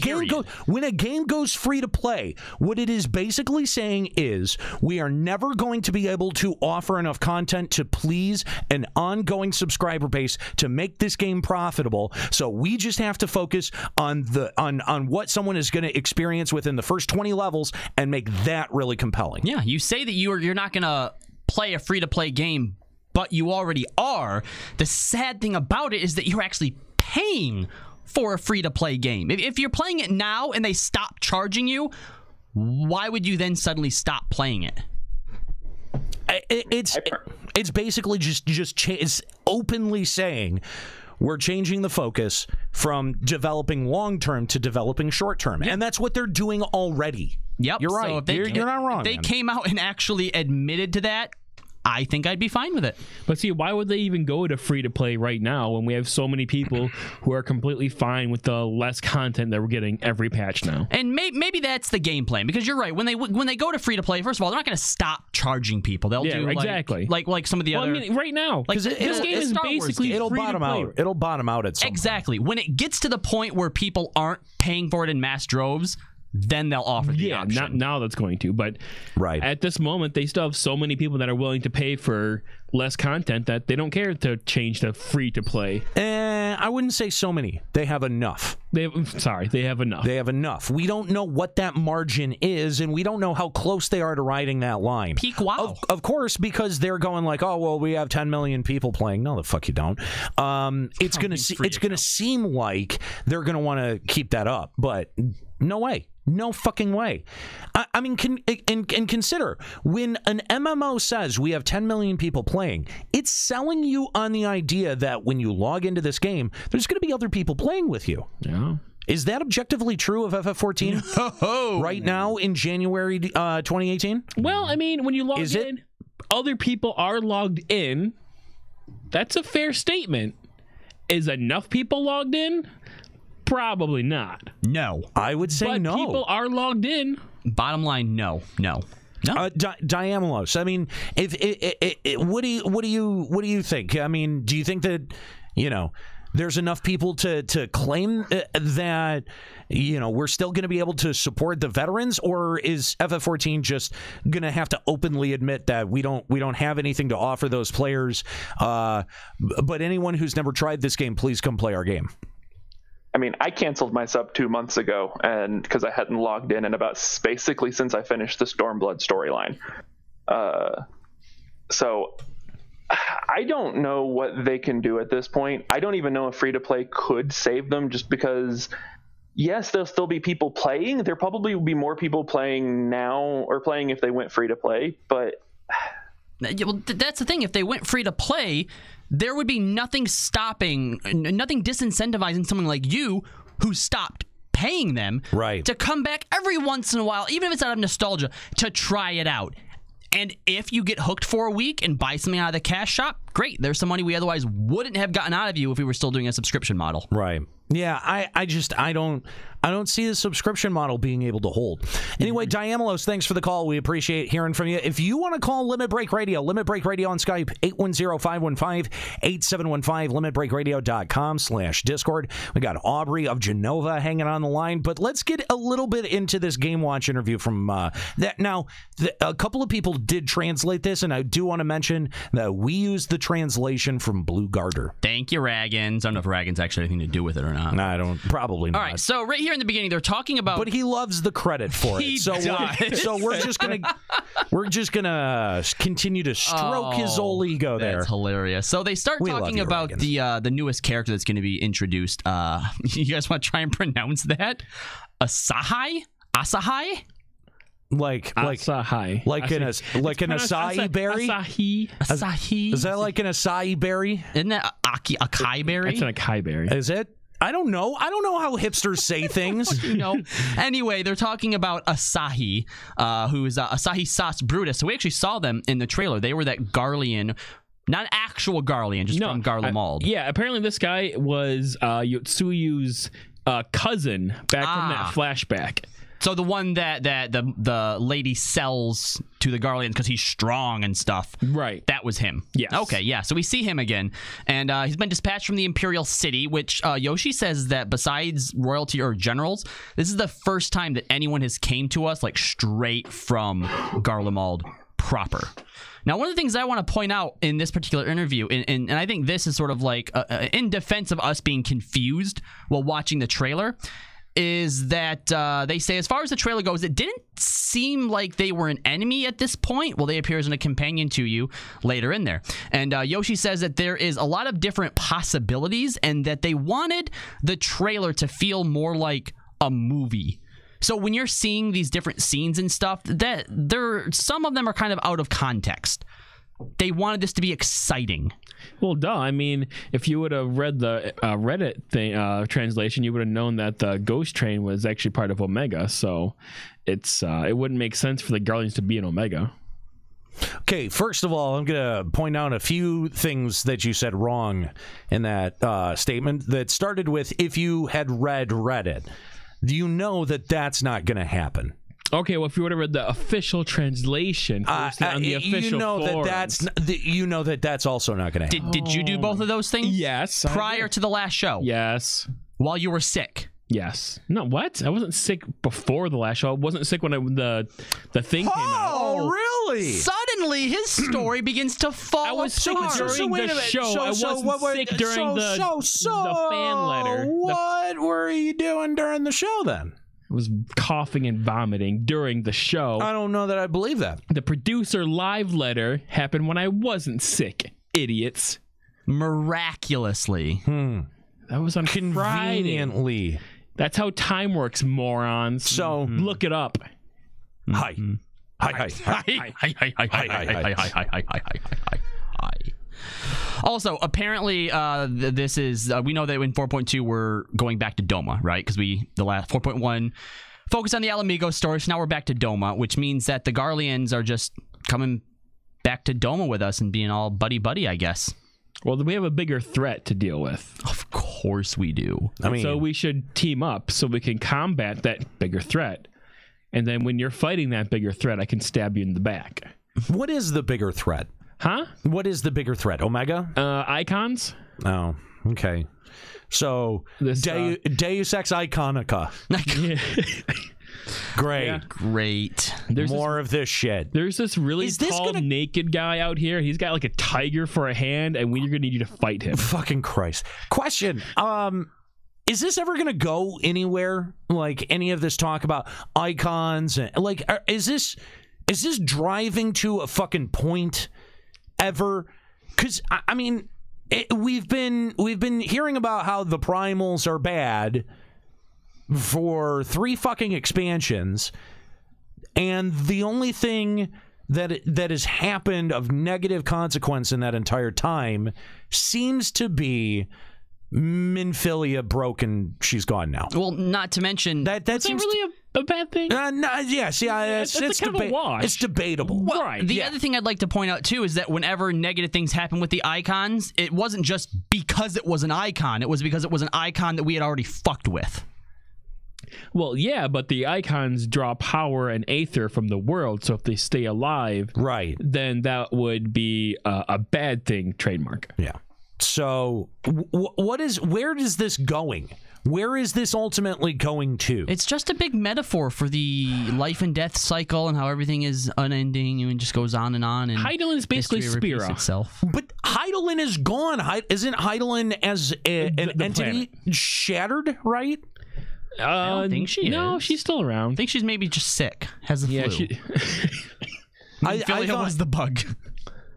game goes free to play, what it is basically saying is we are never going to be able to offer enough content to please an ongoing subscriber base to make this game profitable. So we just have to focus on what someone is going to experience within the first 20 levels and make that really compelling. Yeah, you say that you're not going to play a free to play game, but you already are. The sad thing about it is that you're actually paying for a free-to-play game. If you're playing it now and they stop charging you, why would you then suddenly stop playing it? It's basically it's openly saying we're changing the focus from developing long-term to developing short-term, and that's what they're doing already. Yep, you're right. So you're not wrong. If they man. came out and actually admitted to that, I think I'd be fine with it. But see, why would they even go to free to play right now when we have so many people who are completely fine with the less content that we're getting every patch now? And maybe that's the game plan, because you're right. When they go to free to play, first of all, they're not going to stop charging people. They'll do exactly like some of the other. I mean, right now, like this game is basically it'll free bottom to play. out. It'll bottom out at some exactly point. When it gets to the point where people aren't paying for it in mass droves, then they'll offer the option. Not now that's going to, but right at this moment they still have so many people that are willing to pay for less content that they don't care to change to free to play. I wouldn't say so many. They have enough. They have enough. They have enough. We don't know what that margin is, and we don't know how close they are to riding that line. Peak WoW. Of course, because they're going like, oh well, we have 10 million people playing. No, the fuck you don't. It's gonna seem like they're gonna want to keep that up, but no way. No fucking way. I mean, consider when an MMO says we have 10 million people playing, it's selling you on the idea that when you log into this game, there's going to be other people playing with you. Yeah. Is that objectively true of FF14 right now in January 2018? Well, I mean, when you log in, other people are logged in. That's a fair statement. Is enough people logged in? Probably not. No. I would say but no. People are logged in. Bottom line, no. Diamolos, I mean, what do you think? I mean, do you think that, there's enough people to claim that, we're still going to be able to support the veterans, or is FF14 just going to have to openly admit that we don't have anything to offer those players, but anyone who's never tried this game, please come play our game? I mean, I canceled my sub 2 months ago, and because I hadn't logged in about basically since I finished the Stormblood storyline. So I don't know what they can do at this point. I don't even know if free to play could save them, just because, yes, there'll still be people playing. There probably will be more people playing now, or playing if they went free to play, but well, that's the thing. If they went free to play, there would be nothing disincentivizing someone like you who stopped paying them to come back every once in a while, even if it's out of nostalgia, to try it out. And if you get hooked for a week and buy something out of the cash shop, great. There's some money we otherwise wouldn't have gotten out of you if we were still doing a subscription model. Right. Yeah, I don't see the subscription model being able to hold. Anyway, Diamolos, thanks for the call. We appreciate hearing from you. If you want to call Limit Break Radio on Skype, 810-515-8715, limitbreakradio.com/Discord. We got Aubrey of Genova hanging on the line, but let's get a little bit into this Game Watch interview from that. Now, a couple of people did translate this, and I do want to mention that we used the translation from Blue Garter. Thank you, Raggins. I don't know if Raggins actually had anything to do with it or not. I don't. Probably not. All right. So right here in the beginning, they're talking about. But he loves the credit for it. So we're just gonna continue to stroke his old ego there. That's hilarious. So they start talking about the newest character that's going to be introduced. You guys want to try and pronounce that? Asahai? Like an acai berry. Asahi. Is that like an acai berry? Isn't that acai berry? It's an acai berry. Is it? I don't know. I don't know how hipsters say things. Anyway, they're talking about Asahi, who is Asahi Sauce Brutus. So we actually saw them in the trailer. They were that Garlean. Not actual Garlean, just from Garlemald. Yeah, apparently this guy was Yotsuyu's cousin back from that flashback. So the one that the lady sells to the Garleans because he's strong and stuff. Right. That was him. Yes. Okay, yeah. So we see him again. And he's been dispatched from the Imperial City, which Yoshi says that besides royalty or generals, this is the first time that anyone has came to us like straight from Garlemald proper. Now, one of the things I want to point out in this particular interview, and I think this is sort of like in defense of us being confused while watching the trailer, is that they say as far as the trailer goes, it didn't seem like they were an enemy at this point. Well, they appear as a companion to you later in there. And Yoshi says that there is a lot of different possibilities and that they wanted the trailer to feel more like a movie. So when you're seeing these different scenes and stuff, that some of them are kind of out of context. They wanted this to be exciting. Well, duh. I mean, if you would have read the Reddit thing translation, you would have known that the Ghost Train was actually part of Omega. So it wouldn't make sense for the Guardians to be in Omega. Okay, first of all, I'm going to point out a few things that you said wrong in that statement that started with, if you had read Reddit. You know that that's not going to happen. Okay, well, if you would have read the official translation on the official forums, you know that that's also not going to happen. Did you do both of those things? Yes. Prior to the last show? Yes. While you were sick? Yes. No, what? I wasn't sick before the last show. I wasn't sick when the thing came out. Oh, really? Suddenly, his story begins to fall apart. I was sick during the show. I wasn't sick during the fan letter. What were you doing during the show then? I was coughing and vomiting during the show. I don't know that I believe that. The producer live letter happened when I wasn't sick. Idiots. Miraculously. That was on Conveniently. Friday. That's how time works, morons. So look it up. Hi. Also, apparently, this is we know that in 4.2 we're going back to Doma, right? Because the last 4.1 focused on the Alamigo story, so now we're back to Doma, which means that the Garleans are just coming back to Doma with us and being all buddy-buddy, I guess. Well, we have a bigger threat to deal with. Of course we do. So we should team up so we can combat that bigger threat. And then when you're fighting that bigger threat, I can stab you in the back. What is the bigger threat? Huh? What is the bigger threat? Omega? Icons? Oh, okay. So, Deus Ex Iconica. Great. Yeah. Great. There's more of this shit. There's this really tall, naked guy out here. He's got like a tiger for a hand, and we're going to need you to fight him. Fucking Christ. Question. Is this ever going to go anywhere? Like, any of this talk about icons? And, like, is this driving to a fucking point ever? Because, I mean, we've been hearing about how the primals are bad for 3 fucking expansions, and the only thing that has happened of negative consequence in that entire time seems to be Minfilia broken. She's gone now. Well, not to mention that's really a bad thing. Yes, yeah, it's kind of a wash. It's debatable. Well, right. The other thing I'd like to point out too is that whenever negative things happen with the icons, it wasn't just because it was an icon. It was because it was an icon that we had already fucked with. Well, yeah, but the icons draw power and aether from the world, so if they stay alive, right, then that would be a bad thing, trademark. Yeah. So, where is this going? Where is this ultimately going to? It's just a big metaphor for the life and death cycle and how everything is unending and just goes on. And Hydaelyn is basically Spira itself. But Hydaelyn is gone. Isn't Hydaelyn as an entity shattered, right? I don't think she is. No, she's still around. I think she's maybe just sick. Has the flu. I thought was the bug.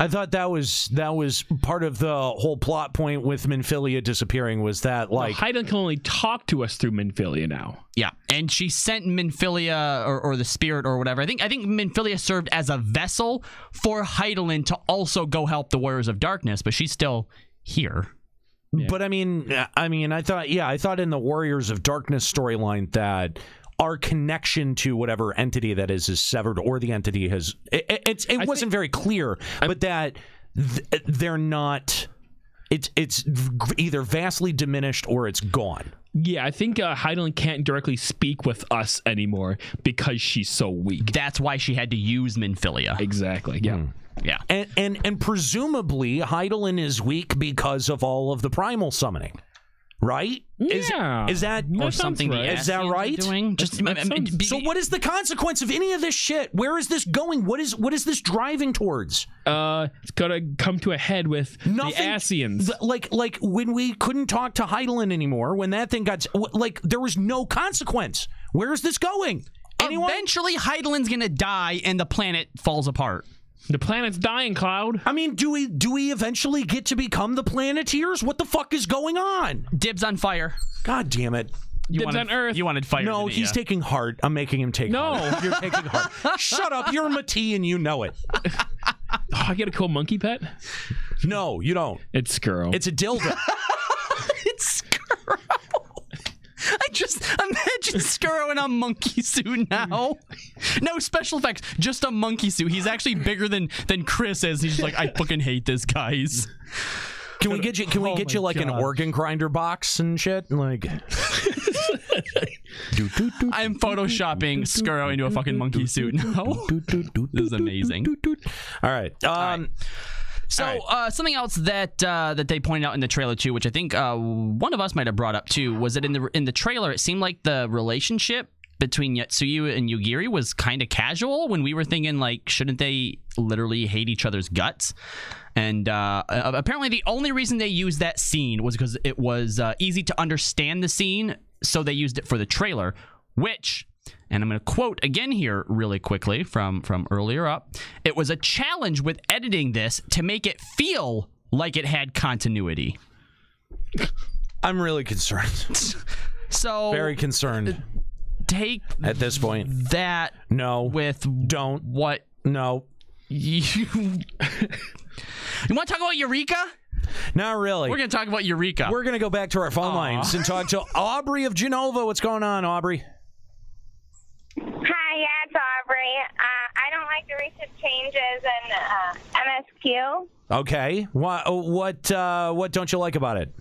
I thought that was part of the whole plot point with Minfilia disappearing, was that like Hydaelyn can only talk to us through Minfilia now. Yeah, and she sent Minfilia or the spirit or whatever. I think Minfilia served as a vessel for Hydaelyn to also go help the Warriors of Darkness, but she's still here. Yeah. But I mean, I thought in the Warriors of Darkness storyline that our connection to whatever entity that is severed, or the entity has it wasn't very clear, but that they're not it's either vastly diminished or it's gone. Yeah, I think Heidelin can't directly speak with us anymore because she's so weak. That's why she had to use Minfilia. Exactly. Yeah. Yeah. And presumably Heidelin is weak because of all of the primal summoning. Right? Yeah. Is that or something? right. Is that right? Doing? Just so what is the consequence of any of this shit? Where is this going? What is this driving towards? It's gonna come to a head with Nothing, the Asians. Like when we couldn't talk to Heidelin anymore, when that thing got like there was no consequence. Where is this going? Anyone? Eventually, Heidelin's gonna die and the planet falls apart. The planet's dying, Cloud. I mean, do we eventually get to become the Planeteers? What the fuck is going on? Dibs on fire. God damn it. Dibs on Earth. You wanted fire. No, he's taking heart. I'm making him take heart. You're taking heart. Shut up. You're Mati and you know it. I get a cool monkey pet? No, you don't. It's Skuro. It's a dildo. It's Skuro. I just imagine Skuro in a monkey suit now. No special effects, just a monkey suit. He's actually bigger than Chris is. He's just like, I fucking hate this, guys. Can we get you? Can we get you like an organ grinder box and shit? Like, I'm photoshopping Skuro into a fucking monkey suit now. This is amazing. All right. So something else that they pointed out in the trailer too, which I think one of us might have brought up too, was that in the trailer it seemed like the relationship between Yatsuyu and Yugiri was kind of casual when we were thinking like, shouldn't they literally hate each other's guts? And apparently the only reason they used that scene was because it was easy to understand the scene, so they used it for the trailer, which... And I'm going to quote again here really quickly from earlier up. It was a challenge with editing this to make it feel like it had continuity. I'm really concerned. So very concerned. Take at this point that with what you want to talk about Eureka? Not really. We're going to talk about Eureka. We're going to go back to our phone lines and talk to Aubrey of Genova. What's going on, Aubrey? Hi, yeah, it's Aubrey. I don't like the recent changes in MSQ. Okay. What don't you like about it?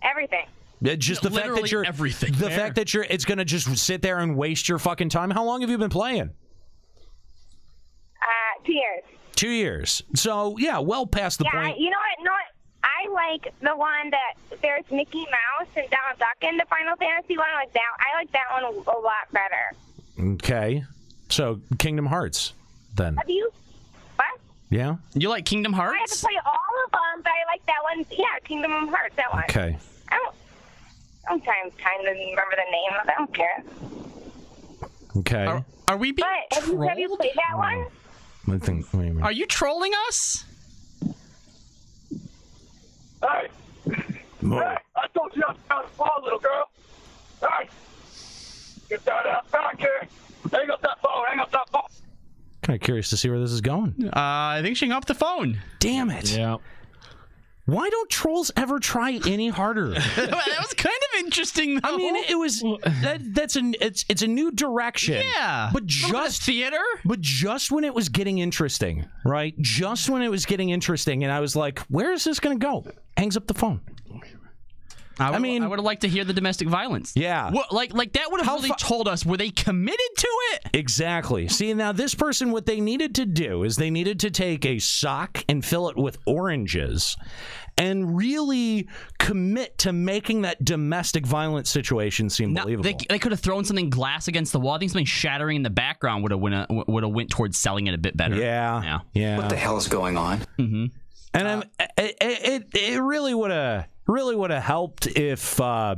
Everything. Just the fact that you're everything. The fact that it's going to just sit there and waste your fucking time. How long have you been playing? 2 years. 2 years. So yeah, well past the point. You know what? I like the one that there's Mickey Mouse and Donald Duck in the Final Fantasy one. I like that one a lot better. Okay. So Kingdom Hearts, then. Have you? What? Yeah. You like Kingdom Hearts? I have to play all of them, but I like that one. Yeah, Kingdom Hearts, that one. Okay. I'm trying to remember the name of it. I don't care. Okay. Are we being trolled? Have you played that one? I think. Wait a minute. Are you trolling us? Hey! Hey! I told you not to pound the ball, little girl! Hey! Get that ass back here! Hang up that phone! Hang up that phone! Kind of curious to see where this is going. I think she hung up the phone. Damn it! Yeah. Why don't trolls ever try any harder? That was kind of interesting, though. I mean, it was it's a new direction. Yeah, but just theater. But just when it was getting interesting, right? Just when it was getting interesting, and I was like, "Where is this going to go?" Hangs up the phone. I mean, I would have liked to hear the domestic violence. Yeah. Like that would have really told us, were they committed to it? Exactly. See, now this person, what they needed to do is they needed to take a sock and fill it with oranges and really commit to making that domestic violence situation seem believable. They could have thrown something glass against the wall. I think something shattering in the background would have went towards selling it a bit better. Yeah. What the hell is going on? Mm-hmm. And it really would have helped if I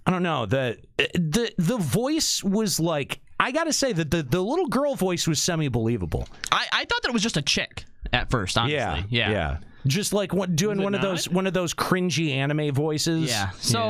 don't know, the voice was like, I gotta say that the little girl voice was semi-believable. I thought that it was just a chick at first, honestly. Yeah. Just like doing one of those cringy anime voices. Yeah. So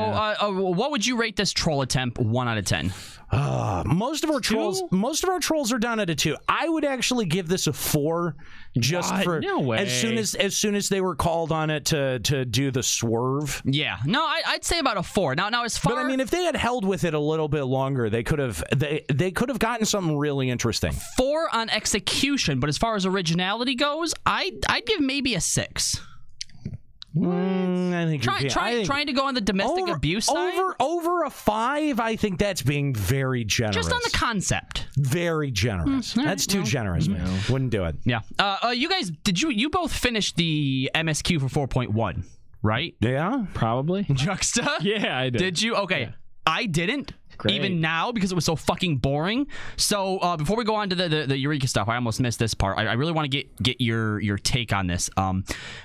what would you rate this troll attempt 1 out of 10? Most of our trolls are down at a 2. I would actually give this a 4, just for no way. as soon as they were called on it to do the swerve. Yeah, no, I'd say about a 4. Now as far, but I mean, if they had held with it a little bit longer, they could have gotten something really interesting. 4 on execution, but as far as originality goes, I'd give maybe a 6. I think trying to go on the domestic abuse side? Over a 5, I think that's being very generous. Just on the concept. Very generous. That's too generous, man. Wouldn't do it. Yeah. You guys, you both finish the MSQ for 4.1, right? Yeah, probably. Juxta? Yeah, I did. Did you? Okay. Yeah. I didn't. Great. Even now, because it was so fucking boring. So before we go on to the Eureka stuff, I almost missed this part. I really want to get your take on this.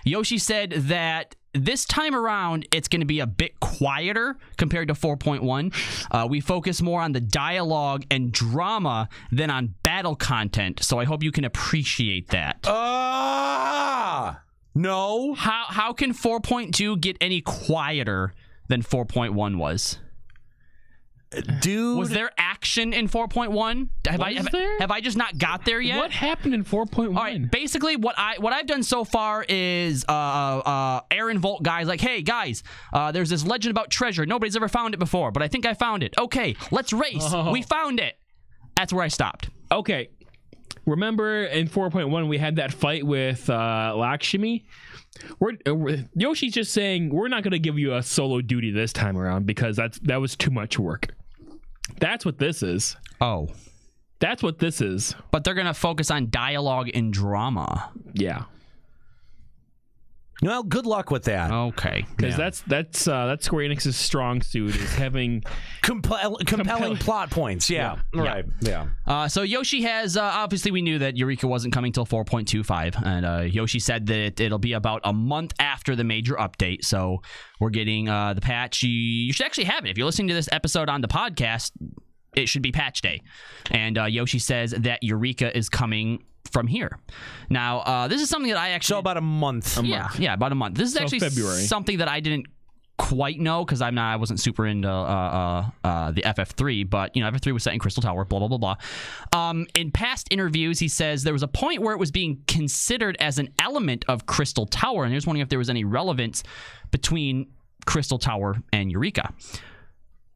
Yoshi said that this time around, it's going to be a bit quieter compared to 4.1. We focus more on the dialogue and drama than on battle content. So I hope you can appreciate that. No. How can 4.2 get any quieter than 4.1 was? Dude, was there action in 4.1? Have I just not got there yet? What happened in 4.1? All right, basically what I've done so far is Aaron Volt guys like, hey guys, there's this legend about treasure. Nobody's ever found it before, but I think I found it. Okay, let's race. We found it. That's where I stopped. Okay. Remember in 4.1 we had that fight with Lakshmi? Yoshi's just saying we're not going to give you a solo duty this time around because that was too much work. That's what this is. Oh. That's what this is. But they're going to focus on dialogue and drama. Yeah. Well, good luck with that. Okay. Because that's Square-Enix's strong suit is having compelling plot points. Yeah. Right. Yeah. So Yoshi has obviously we knew that Eureka wasn't coming till 4.25, and Yoshi said that it'll be about a month after the major update. So we're getting the patch. You should actually have it if you're listening to this episode on the podcast. It should be patch day, and Yoshi says that Eureka is coming from here. Now, this is something that I actually... So about a month. Yeah, about a month. This is actually February. Something that I didn't quite know because I wasn't super into the FF3, but FF3 was set in Crystal Tower, blah, blah, blah, blah. In past interviews, he says there was a point where it was being considered as an element of Crystal Tower, and he was wondering if there was any relevance between Crystal Tower and Eureka.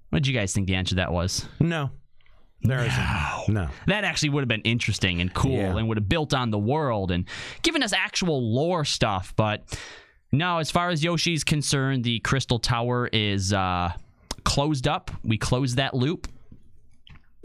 What did you guys think the answer to that was? No. There isn't. No. That actually would have been interesting and cool and would have built on the world and given us actual lore stuff. But no, as far as Yoshi's concerned, the Crystal Tower is closed up. We closed that loop.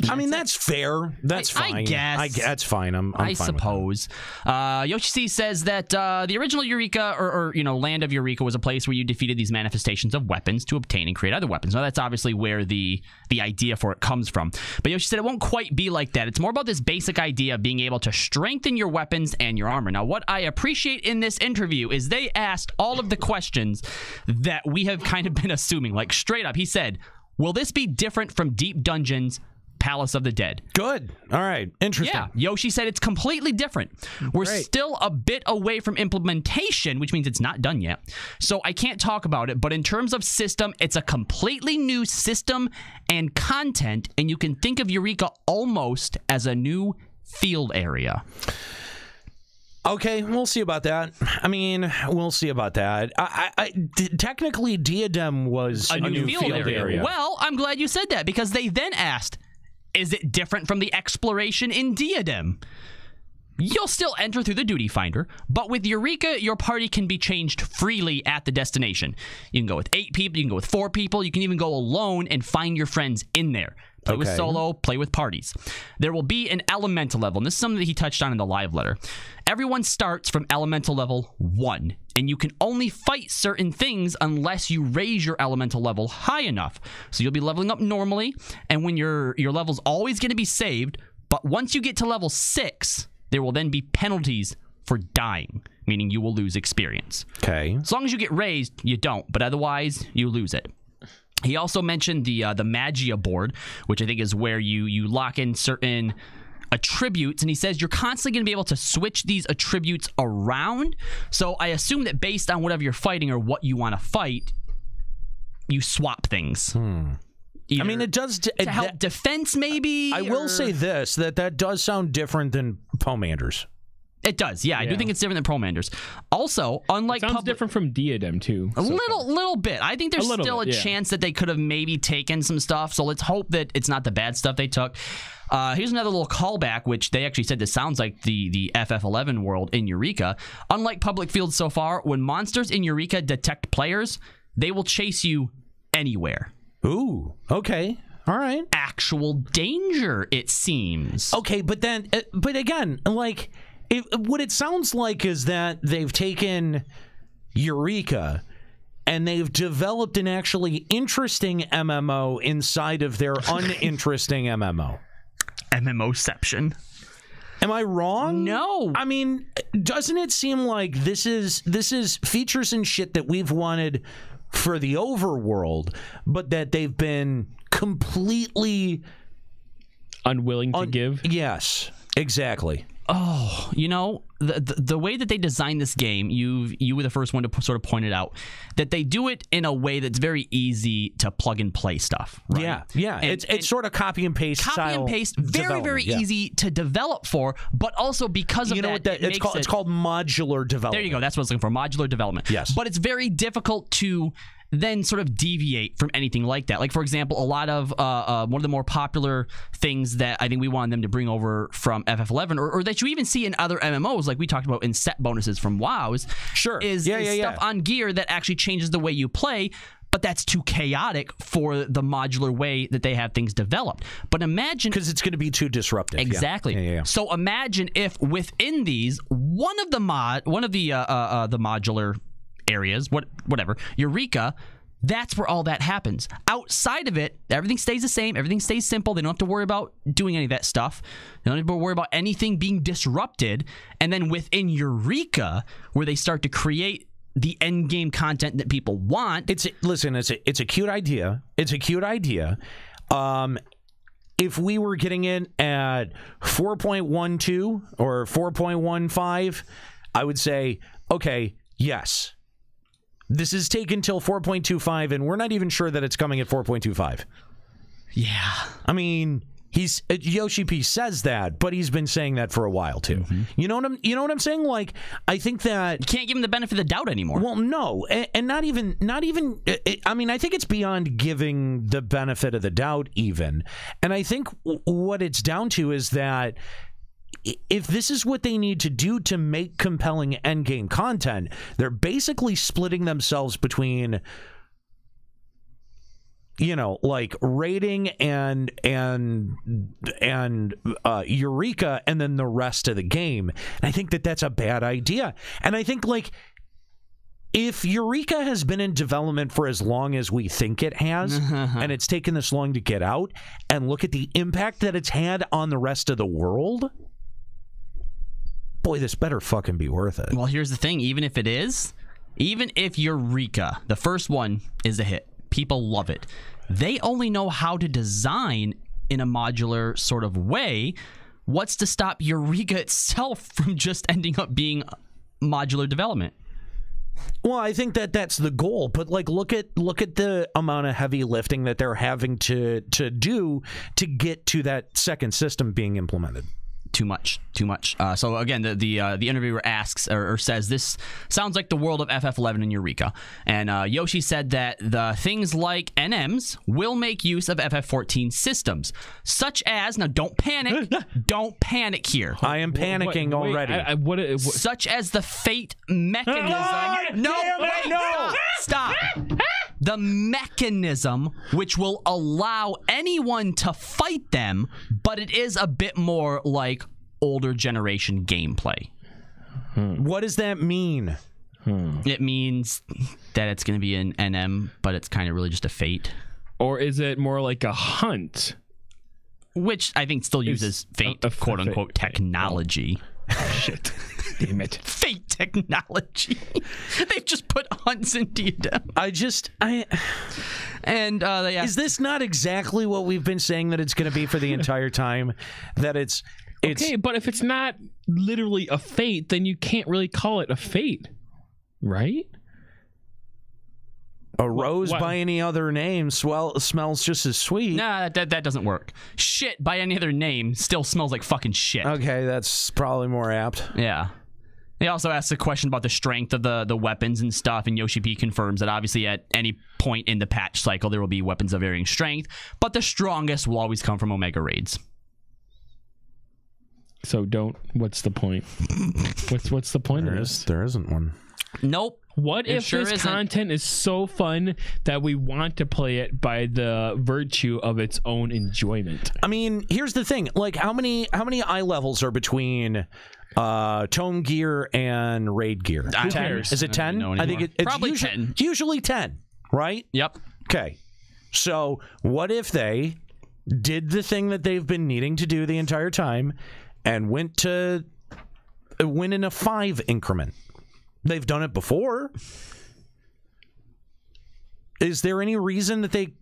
I mean, that's fair. That's fine. I guess. That's fine. I'm I fine suppose. Yoshi C says that the original Eureka, or Land of Eureka, was a place where you defeated these manifestations of weapons to obtain and create other weapons. Now, that's obviously where the idea for it comes from. But Yoshi said it won't quite be like that. It's more about this basic idea of being able to strengthen your weapons and your armor. Now, what I appreciate in this interview is they asked all of the questions that we have kind of been assuming. Like, straight up, he said, will this be different from Deep Dungeon's Palace of the Dead? Good. All right. Interesting. Yeah. Yoshi said it's completely different. We're still a bit away from implementation, which means it's not done yet. So I can't talk about it, but in terms of system, it's a completely new system and content, and you can think of Eureka almost as a new field area. Okay, we'll see about that. I mean, we'll see about that. Technically, Diadem was a new field area. Well, I'm glad you said that, because they then asked, is it different from the exploration in Diadem? You'll still enter through the duty finder, but with Eureka, your party can be changed freely at the destination. You can go with 8 people, you can go with 4 people, you can even go alone and find your friends in there. Play with solo, play with parties. There will be an elemental level, and this is something that he touched on in the live letter. Everyone starts from elemental level 1, and you can only fight certain things unless you raise your elemental level high enough. So you'll be leveling up normally, and when your level's always going to be saved, but once you get to level 6, there will then be penalties for dying, meaning you will lose experience. Okay. As long as you get raised, you don't, but otherwise, you lose it. He also mentioned the Magia board, which I think is where you lock in certain attributes, and he says you're constantly going to be able to switch these attributes around. So I assume that based on whatever you're fighting or what you want to fight, you swap things. I mean, it does to help defense, maybe. I will say this: that does sound different than Pomanders. It does, yeah. I do think it's different than Promanders. Also, unlike it sounds different from Diadem too. A little bit. I think there's still a chance that they could have maybe taken some stuff. So let's hope that it's not the bad stuff they took. Here's another little callback, which they actually said this sounds like the FF11 world in Eureka. Unlike public fields so far, when monsters in Eureka detect players, they will chase you anywhere. Ooh, okay. All right. Actual danger, it seems. Okay, but then, but again, like, what it sounds like is that they've taken Eureka and they've developed an actually interesting MMO inside of their uninteresting MMO. MMOception. Am I wrong? No. I mean, doesn't it seem like this is features and shit that we've wanted for the overworld, but that they've been completely unwilling to give? Yes, exactly. Oh, you know, the way that they designed this game, you were the first one to sort of point it out, that they do it in a way that's very easy to plug and play stuff. Right? Yeah. And it's sort of copy and paste Copy and paste, very easy to develop for, but also because of it's called modular development. There you go. That's what I was looking for, modular development. Yes. But it's very difficult to then sort of deviate from anything like that. Like, for example, a lot of one of the more popular things that I think we wanted them to bring over from FF11, or that you even see in other MMOs, like we talked about in set bonuses from WoWs, is stuff on gear that actually changes the way you play, but that's too chaotic for the modular way that they have things developed. But imagine... Because it's going to be too disruptive. Exactly. Yeah. So imagine if within these, one of the modular areas, whatever, Eureka, that's where all that happens. Outside of it, everything stays the same. Everything stays simple. They don't have to worry about doing any of that stuff. They don't have to worry about anything being disrupted. And then within Eureka, where they start to create the end game content that people want. It's a cute idea. It's a cute idea. If we were getting in at 4.12 or 4.15, I would say, okay, yes. This is taken till 4.25, and we're not even sure that it's coming at 4.25. Yeah. I mean, Yoshi P says that, but he's been saying that for a while too. Mm-hmm. You know what I'm saying? Like, I think that you can't give him the benefit of the doubt anymore. Well, no, and not even. I mean, I think it's beyond giving the benefit of the doubt even. And I think what it's down to is that if this is what they need to do to make compelling endgame content, they're basically splitting themselves between, like raiding and Eureka, and then the rest of the game. And I think that that's a bad idea. And I think, like, if Eureka has been in development for as long as we think it has, and it's taken this long to get out, and look at the impact that it's had on the rest of the world, boy, this better fucking be worth it. Well, here's the thing. Even if Eureka, the first one, is a hit, people love it, they only know how to design in a modular sort of way. What's to stop Eureka itself from just ending up being modular development? Well, I think that that's the goal, but like look at the amount of heavy lifting that they're having to do to get to that second system being implemented. Too much. So again, the interviewer asks or says, this sounds like the world of FF11 and Eureka. And Yoshi said that the things like NMs will make use of FF14 systems, such as, now don't panic, don't panic here. I am panicking already. Such as the fate mechanism. Stop. The mechanism which will allow anyone to fight them, but it is a bit more like older generation gameplay. What does that mean? It means that it's going to be an NM, but it's kind of really just a fate. Or is it more like a hunt? Which I think still uses fate, quote-unquote, technology. Shit. Damn it. Fate technology. They've just put hunts in Diadem. Is this not exactly what we've been saying that it's going to be for the entire time? That it's okay, but if it's not literally a fate, then you can't really call it a fate, right? A rose by any other name smells just as sweet. Nah, that doesn't work. Shit by any other name still smells like fucking shit. Okay, that's probably more apt. Yeah. They also asked a question about the strength of the weapons and stuff, and Yoshi P confirms that obviously at any point in the patch cycle there will be weapons of varying strength, but the strongest will always come from Omega Raids. So what's the point? What's the point of this? There isn't one. Nope. What if this content is so fun that we want to play it by the virtue of its own enjoyment? I mean, here's the thing. Like, how many eye levels are between tome gear and raid gear? 10? Is it 10? I think it's probably usually 10. It's usually 10, right? Yep. Okay. So what if they did the thing that they've been needing to do the entire time and went in a 5 increment? They've done it before. Is there any reason that they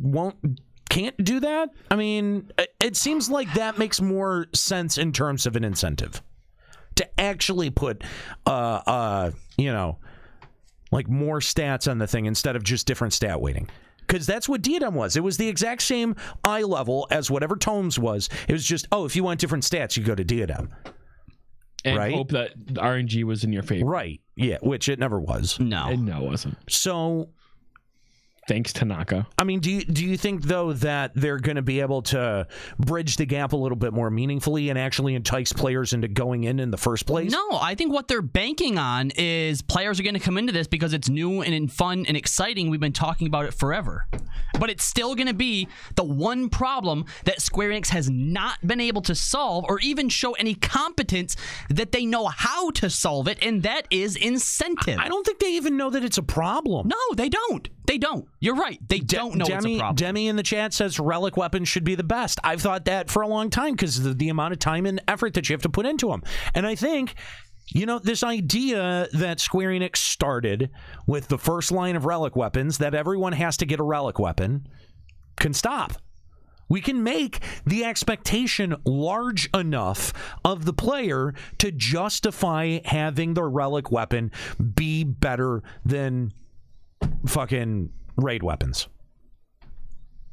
can't do that? I mean, it seems like that makes more sense in terms of an incentive to actually put, like more stats on the thing instead of just different stat weighting. Because that's what Diadem was. It was the exact same eye level as whatever Tomes was. It was just, if you want different stats, you go to Diadem. And right? hope that RNG was in your favor. Right. Yeah, which it never was. No. It wasn't. So, thanks, Tanaka. I mean, do you think, though, that they're going to be able to bridge the gap a little bit more meaningfully and actually entice players into going in the first place? No, I think what they're banking on is players are going to come into this because it's new and fun and exciting. We've been talking about it forever. But it's still going to be the one problem that Square-Enix has not been able to solve or even show any competence that they know how to solve it, and that is incentive. I don't think they even know that it's a problem. No, they don't. They don't. You're right. They don't know it's a problem. Demi in the chat says relic weapons should be the best. I've thought that for a long time because of the amount of time and effort that you have to put into them. And I think, this idea that Square Enix started with the first line of relic weapons, that everyone has to get a relic weapon, can stop. We can make the expectation large enough of the player to justify having the relic weapon be better than fucking raid weapons.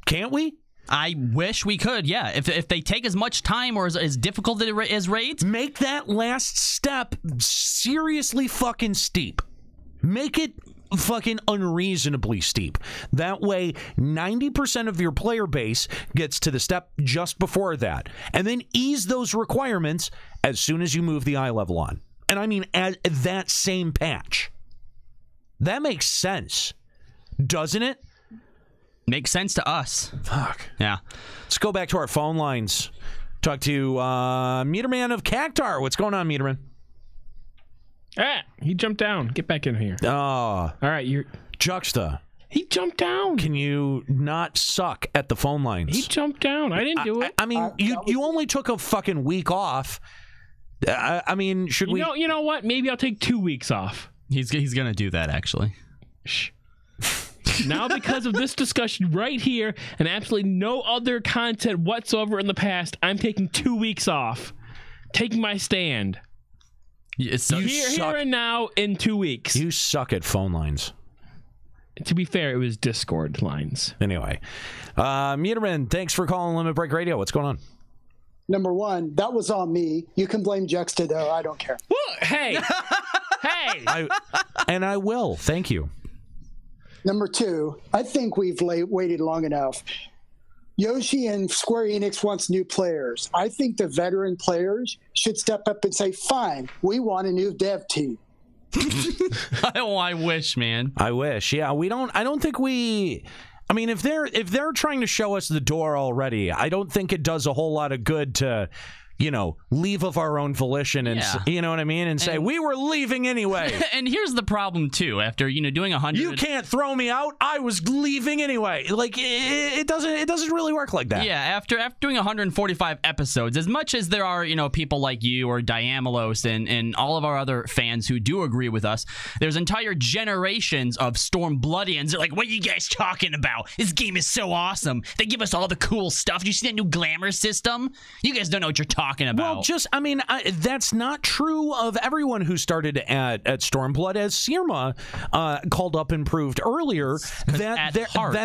Can't we? I wish we could, yeah. If they take as much time or as difficult as raids, make that last step seriously fucking steep. Make it fucking unreasonably steep. That way, 90% of your player base gets to the step just before that. And then ease those requirements as soon as you move the eye level on. And I mean, at that same patch. That makes sense, doesn't it? Makes sense to us. Fuck. Yeah. Let's go back to our phone lines. Talk to Meterman of Cactar. What's going on, Meterman? He jumped down. Get back in here. Oh. All right, you're... Juxta. He jumped down. Can you not suck at the phone lines? He jumped down. I didn't do it. I mean, you only took a fucking week off. I mean, should we... You know what? Maybe I'll take 2 weeks off. He's going to do that, actually. Shh. Now, because of this discussion right here and absolutely no other content whatsoever in the past, I'm taking 2 weeks off. Taking my stand. Here and now in 2 weeks. You suck at phone lines. To be fair, it was Discord lines. Anyway. Meterman, thanks for calling Limit Break Radio. What's going on? Number one, that was on me. You can blame Juxta, though. I don't care. Hey. Hey. I will. Thank you. Number two, I think we've waited long enough. Yoshi and Square Enix wants new players. I think the veteran players should step up and say, fine, we want a new dev team. I wish, man. I wish. Yeah, I don't think we... I mean, if they're trying to show us the door already, I don't think it does a whole lot of good to... leave of our own volition and, you know what I mean? And say, we were leaving anyway. And here's the problem, too. After, doing 100... You can't throw me out. I was leaving anyway. Like, it doesn't really work like that. Yeah, after doing 145 episodes, as much as there are, people like you or Diamelos and all of our other fans who do agree with us, there's entire generations of Stormbloodians. They're like, what are you guys talking about? This game is so awesome. They give us all the cool stuff. Did you see that new glamour system? You guys don't know what you're talking talking about. Well, that's not true of everyone who started at Stormblood, as Sirma called up and proved earlier that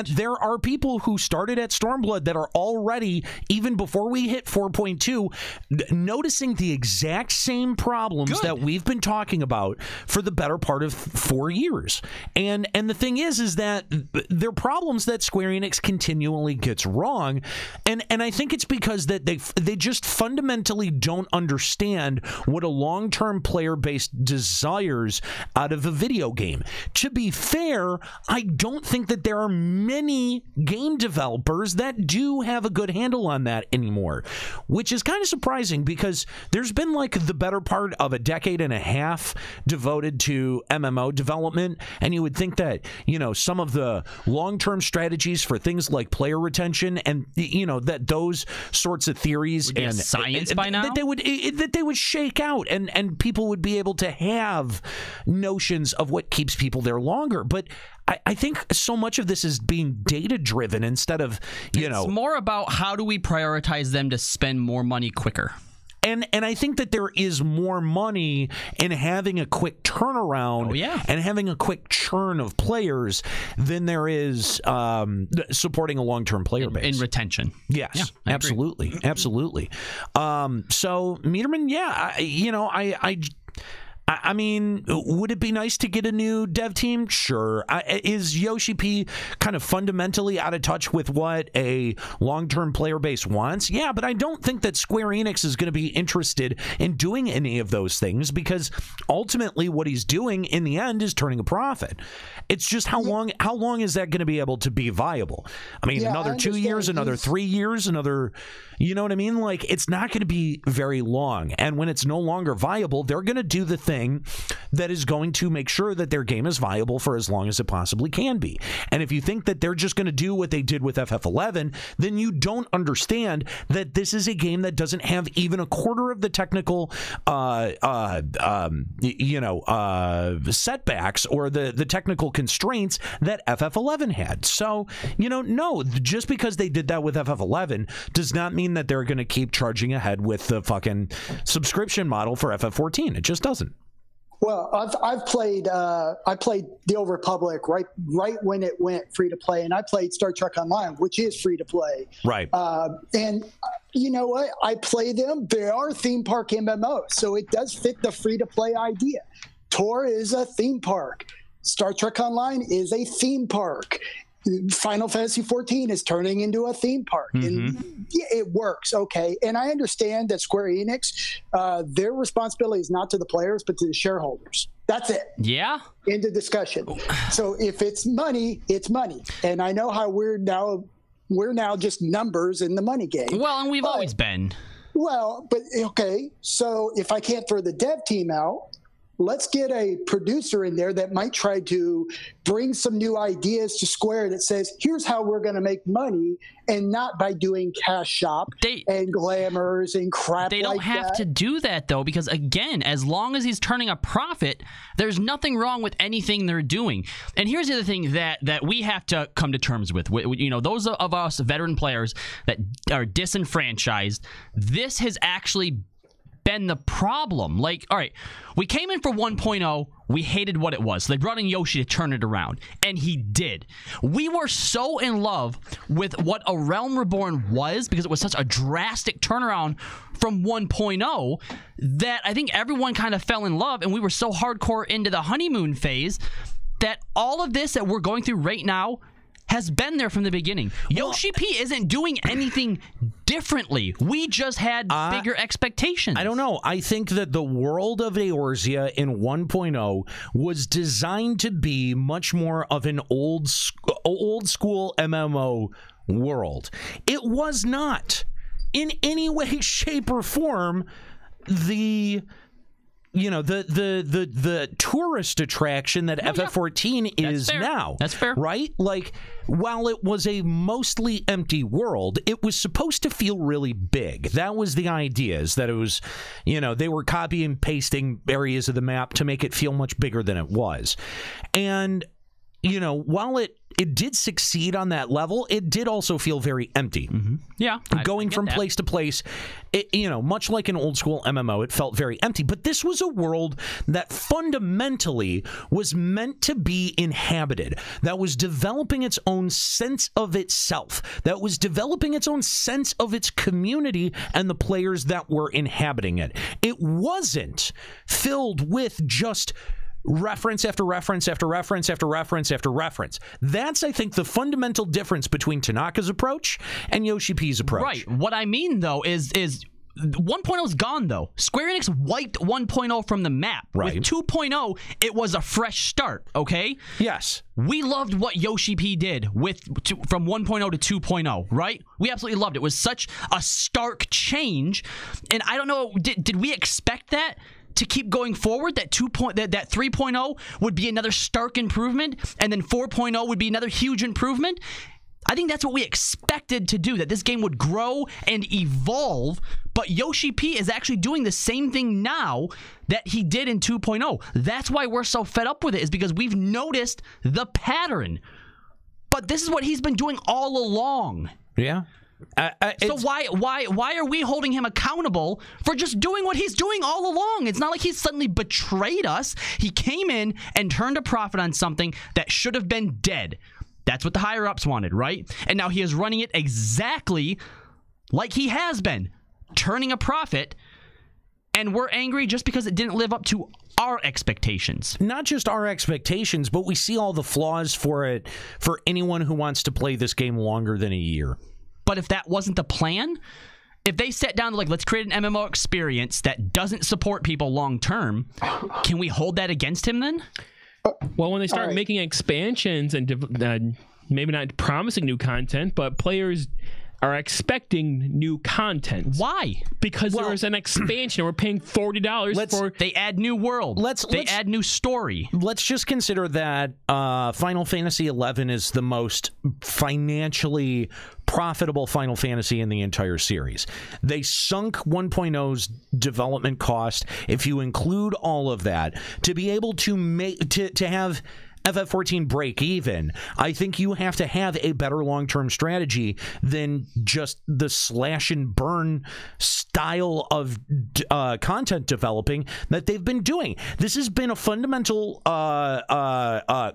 there are people who started at Stormblood that are already, even before we hit 4.2, noticing the exact same problems that we've been talking about for the better part of 4 years. And the thing is that they're problems that Square Enix continually gets wrong, and I think it's because that they just fundamentally don't understand what a long-term player base desires out of a video game. To be fair, I don't think that there are many game developers that do have a good handle on that anymore, which is kind of surprising because there's been like the better part of a decade and a half devoted to MMO development, and you would think that, you know, some of the long-term strategies for things like player retention and, you know, that those sorts of theories and science by now, that they would shake out, and people would be able to have notions of what keeps people there longer. But I think so much of this is being data driven instead of, it's more about how do we prioritize them to spend more money quicker. And I think that there is more money in having a quick turnaround and having a quick churn of players than there is supporting a long-term player base. In retention. Yes, yeah, absolutely. Absolutely. So, Meterman, I mean, would it be nice to get a new dev team? Sure. Is Yoshi P kind of fundamentally out of touch with what a long-term player base wants? Yeah, but I don't think that Square Enix is going to be interested in doing any of those things, because ultimately what he's doing in the end is turning a profit. It's just how long is that going to be able to be viable? I mean, another 2 years, another 3 years, another, you know what I mean? Like, it's not going to be very long. And when it's no longer viable, they're going to do the thing that is going to make sure that their game is viable for as long as it possibly can be. And if you think that they're just going to do what they did with FF11, then you don't understand that this is a game that doesn't have even a quarter of the technical setbacks or the technical constraints that FF11 had. So, no, just because they did that with FF11 does not mean that they're going to keep charging ahead with the fucking subscription model for FF14. It just doesn't. Well, I played The Old Republic right when it went free to play, and I played Star Trek Online, which is free to play. Right. And you know what? I play them. They are theme park MMOs, so it does fit the free to play idea. Tor is a theme park. Star Trek Online is a theme park. Final Fantasy XIV is turning into a theme park. Mm-hmm. And it works, okay. And I understand that Square Enix, their responsibility is not to the players, but to the shareholders. That's it. Yeah. End of discussion. So if it's money, it's money. And I know how we're now just numbers in the money game. Well, and we've always been. Well, but okay. So if I can't throw the dev team out, let's get a producer in there that might try to bring some new ideas to Square that says, here's how we're going to make money, and not by doing cash shop and glamours and crap like that. They don't have to do that, though, because, again, as long as he's turning a profit, there's nothing wrong with anything they're doing. And here's the other thing that we have to come to terms with. Those of us veteran players that are disenfranchised, this has actually been the problem. Like, all right, we came in for 1.0, we hated what it was. So they brought in Yoshi to turn it around, and he did. We were so in love with what A Realm Reborn was, because it was such a drastic turnaround from 1.0, that I think everyone kind of fell in love, and we were so hardcore into the honeymoon phase that all of this that we're going through right now has been there from the beginning. Yoshi P isn't doing anything differently. We just had bigger expectations. I don't know. I think that the world of Eorzea in 1.0 was designed to be much more of an old school MMO world. It was not in any way, shape, or form the tourist attraction that FF14 is now. That's fair. Right? Like, while it was a mostly empty world, it was supposed to feel really big. That was the idea, is that it was, they were copying and pasting areas of the map to make it feel much bigger than it was. And while it did succeed on that level, it did also feel very empty. Yeah. Going from place to place, much like an old school MMO, it felt very empty. But this was a world that fundamentally was meant to be inhabited, that was developing its own sense of itself, that was developing its own sense of its community and the players that were inhabiting it. It wasn't filled with just reference after reference after reference after reference after reference. That's, I think, the fundamental difference between Tanaka's approach and Yoshi P's approach. Right. What I mean, though, is 1.0 is gone, though. Square Enix wiped 1.0 from the map. Right. With 2.0, it was a fresh start, okay? Yes. We loved what Yoshi P did from 1.0 to 2.0, right? We absolutely loved it. It was such a stark change. And I don't know, did we expect that to keep going forward, that 3.0 would be another stark improvement, and then 4.0 would be another huge improvement? I think that's what we expected to do, that this game would grow and evolve, but Yoshi P is actually doing the same thing now that he did in 2.0. That's why we're so fed up with it, is because we've noticed the pattern. But this is what he's been doing all along. Yeah. So why are we holding him accountable for just doing what he's doing all along? It's not like he's suddenly betrayed us. He came in and turned a profit on something that should have been dead. That's what the higher-ups wanted, right? And now he is running it exactly like he has been, turning a profit, and we're angry just because it didn't live up to our expectations. Not just our expectations, but we see all the flaws for it for anyone who wants to play this game longer than a year. But if that wasn't the plan, if they sat down like, let's create an MMO experience that doesn't support people long term, can we hold that against him then? Well, when they start making expansions and maybe not promising new content, but players are expecting new content. Why? Because there is an expansion and we're paying $40 for... They add new world. They add new story. Let's just consider that Final Fantasy XI is the most financially profitable Final Fantasy in the entire series. They sunk 1.0's development cost, if you include all of that, to be able to make to have FF14 break even. I think you have to have a better long-term strategy than just the slash and burn style of content developing that they've been doing. This has been a fundamental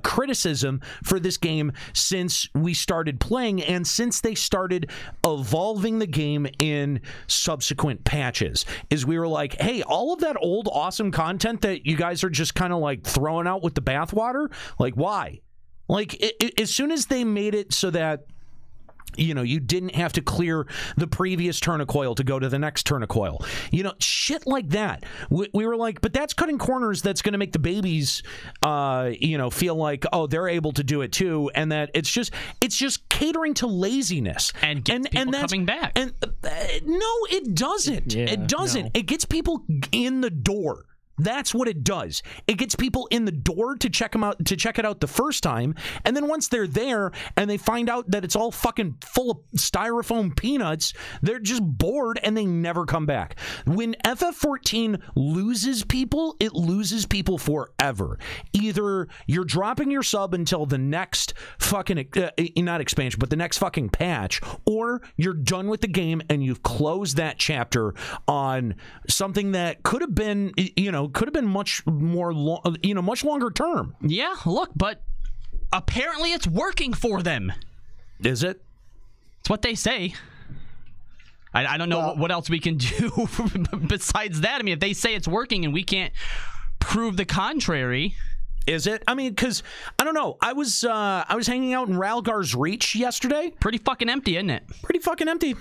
criticism for this game since we started playing and since they started evolving the game in subsequent patches. Is we were like, hey, all of that old awesome content that you guys are just kind of like throwing out with the bathwater, like, why? Like, as soon as they made it so that, you didn't have to clear the previous turn of coil to go to the next turn of coil. Shit like that. We were like, but that's cutting corners. That's going to make the babies, feel like, oh, they're able to do it too. And that it's just catering to laziness. And people coming back. And no, it doesn't. Yeah, it doesn't. no. It gets people in the door. That's what it does. It gets people in the door to check it out the first time, and then once they're there and they find out that it's all fucking full of styrofoam peanuts, they're just bored and they never come back. When FF14 loses people, it loses people forever. Either you're dropping your sub until the next fucking not expansion, but the next fucking patch, or you're done with the game and you've closed that chapter on something that could have been, much more, much longer term. Yeah, look, but apparently it's working for them. Is it? It's what they say. I don't know what else we can do besides that. I mean, if they say it's working and we can't prove the contrary. Is it? I mean, because I don't know. I was hanging out in Ralgar's Reach yesterday. Pretty fucking empty, isn't it? Pretty fucking empty.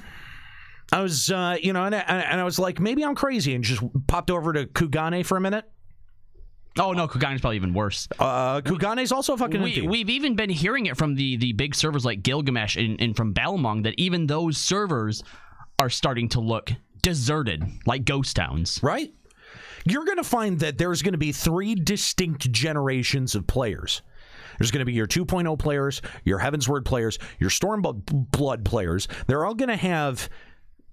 I was, and I was like, maybe I'm crazy, and just popped over to Kugane for a minute. Oh, no, Kugane's probably even worse. Kugane's also fucking empty. We've even been hearing it from the big servers like Gilgamesh and from Balmung that even those servers are starting to look deserted, like ghost towns. Right? You're going to find that there's going to be 3 distinct generations of players. There's going to be your 2.0 players, your Heavensward players, your Stormblood players. They're all going to have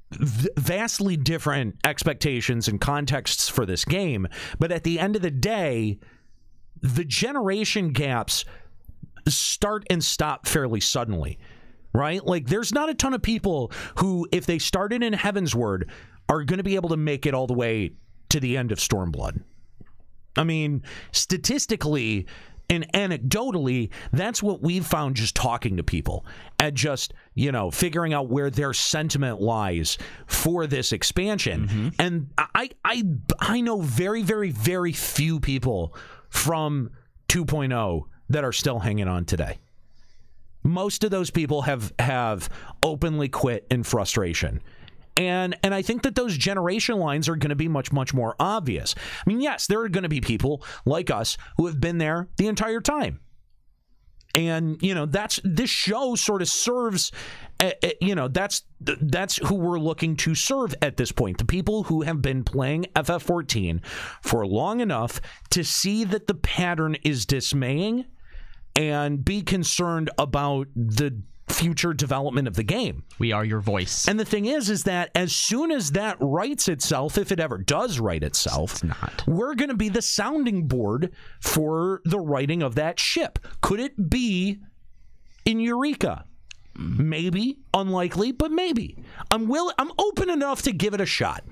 vastly different expectations and contexts for this game, but at the end of the day, the generation gaps start and stop fairly suddenly, right? Like, there's not a ton of people who, if they started in Heavensward, are going to be able to make it all the way to the end of Stormblood. I mean, statistically and anecdotally, that's what we've found just talking to people and just, you know, figuring out where their sentiment lies for this expansion. And I know very, very, very few people from 2.0 that are still hanging on today. Most of those people have openly quit in frustration. And I think that those generation lines are going to be much, much more obvious. I mean, yes, there are going to be people like us who have been there the entire time. And, you know, this show sort of serves, you know, that's who we're looking to serve at this point. The people who have been playing FF14 for long enough to see that the pattern is dismaying and be concerned about the future development of the game. We are your voice. And the thing is that as soon as that rights itself, if it ever does right itself, we're going to be the sounding board for the writing of that ship. Could it be in Eureka? Maybe. Unlikely, but maybe. I'm open enough to give it a shot.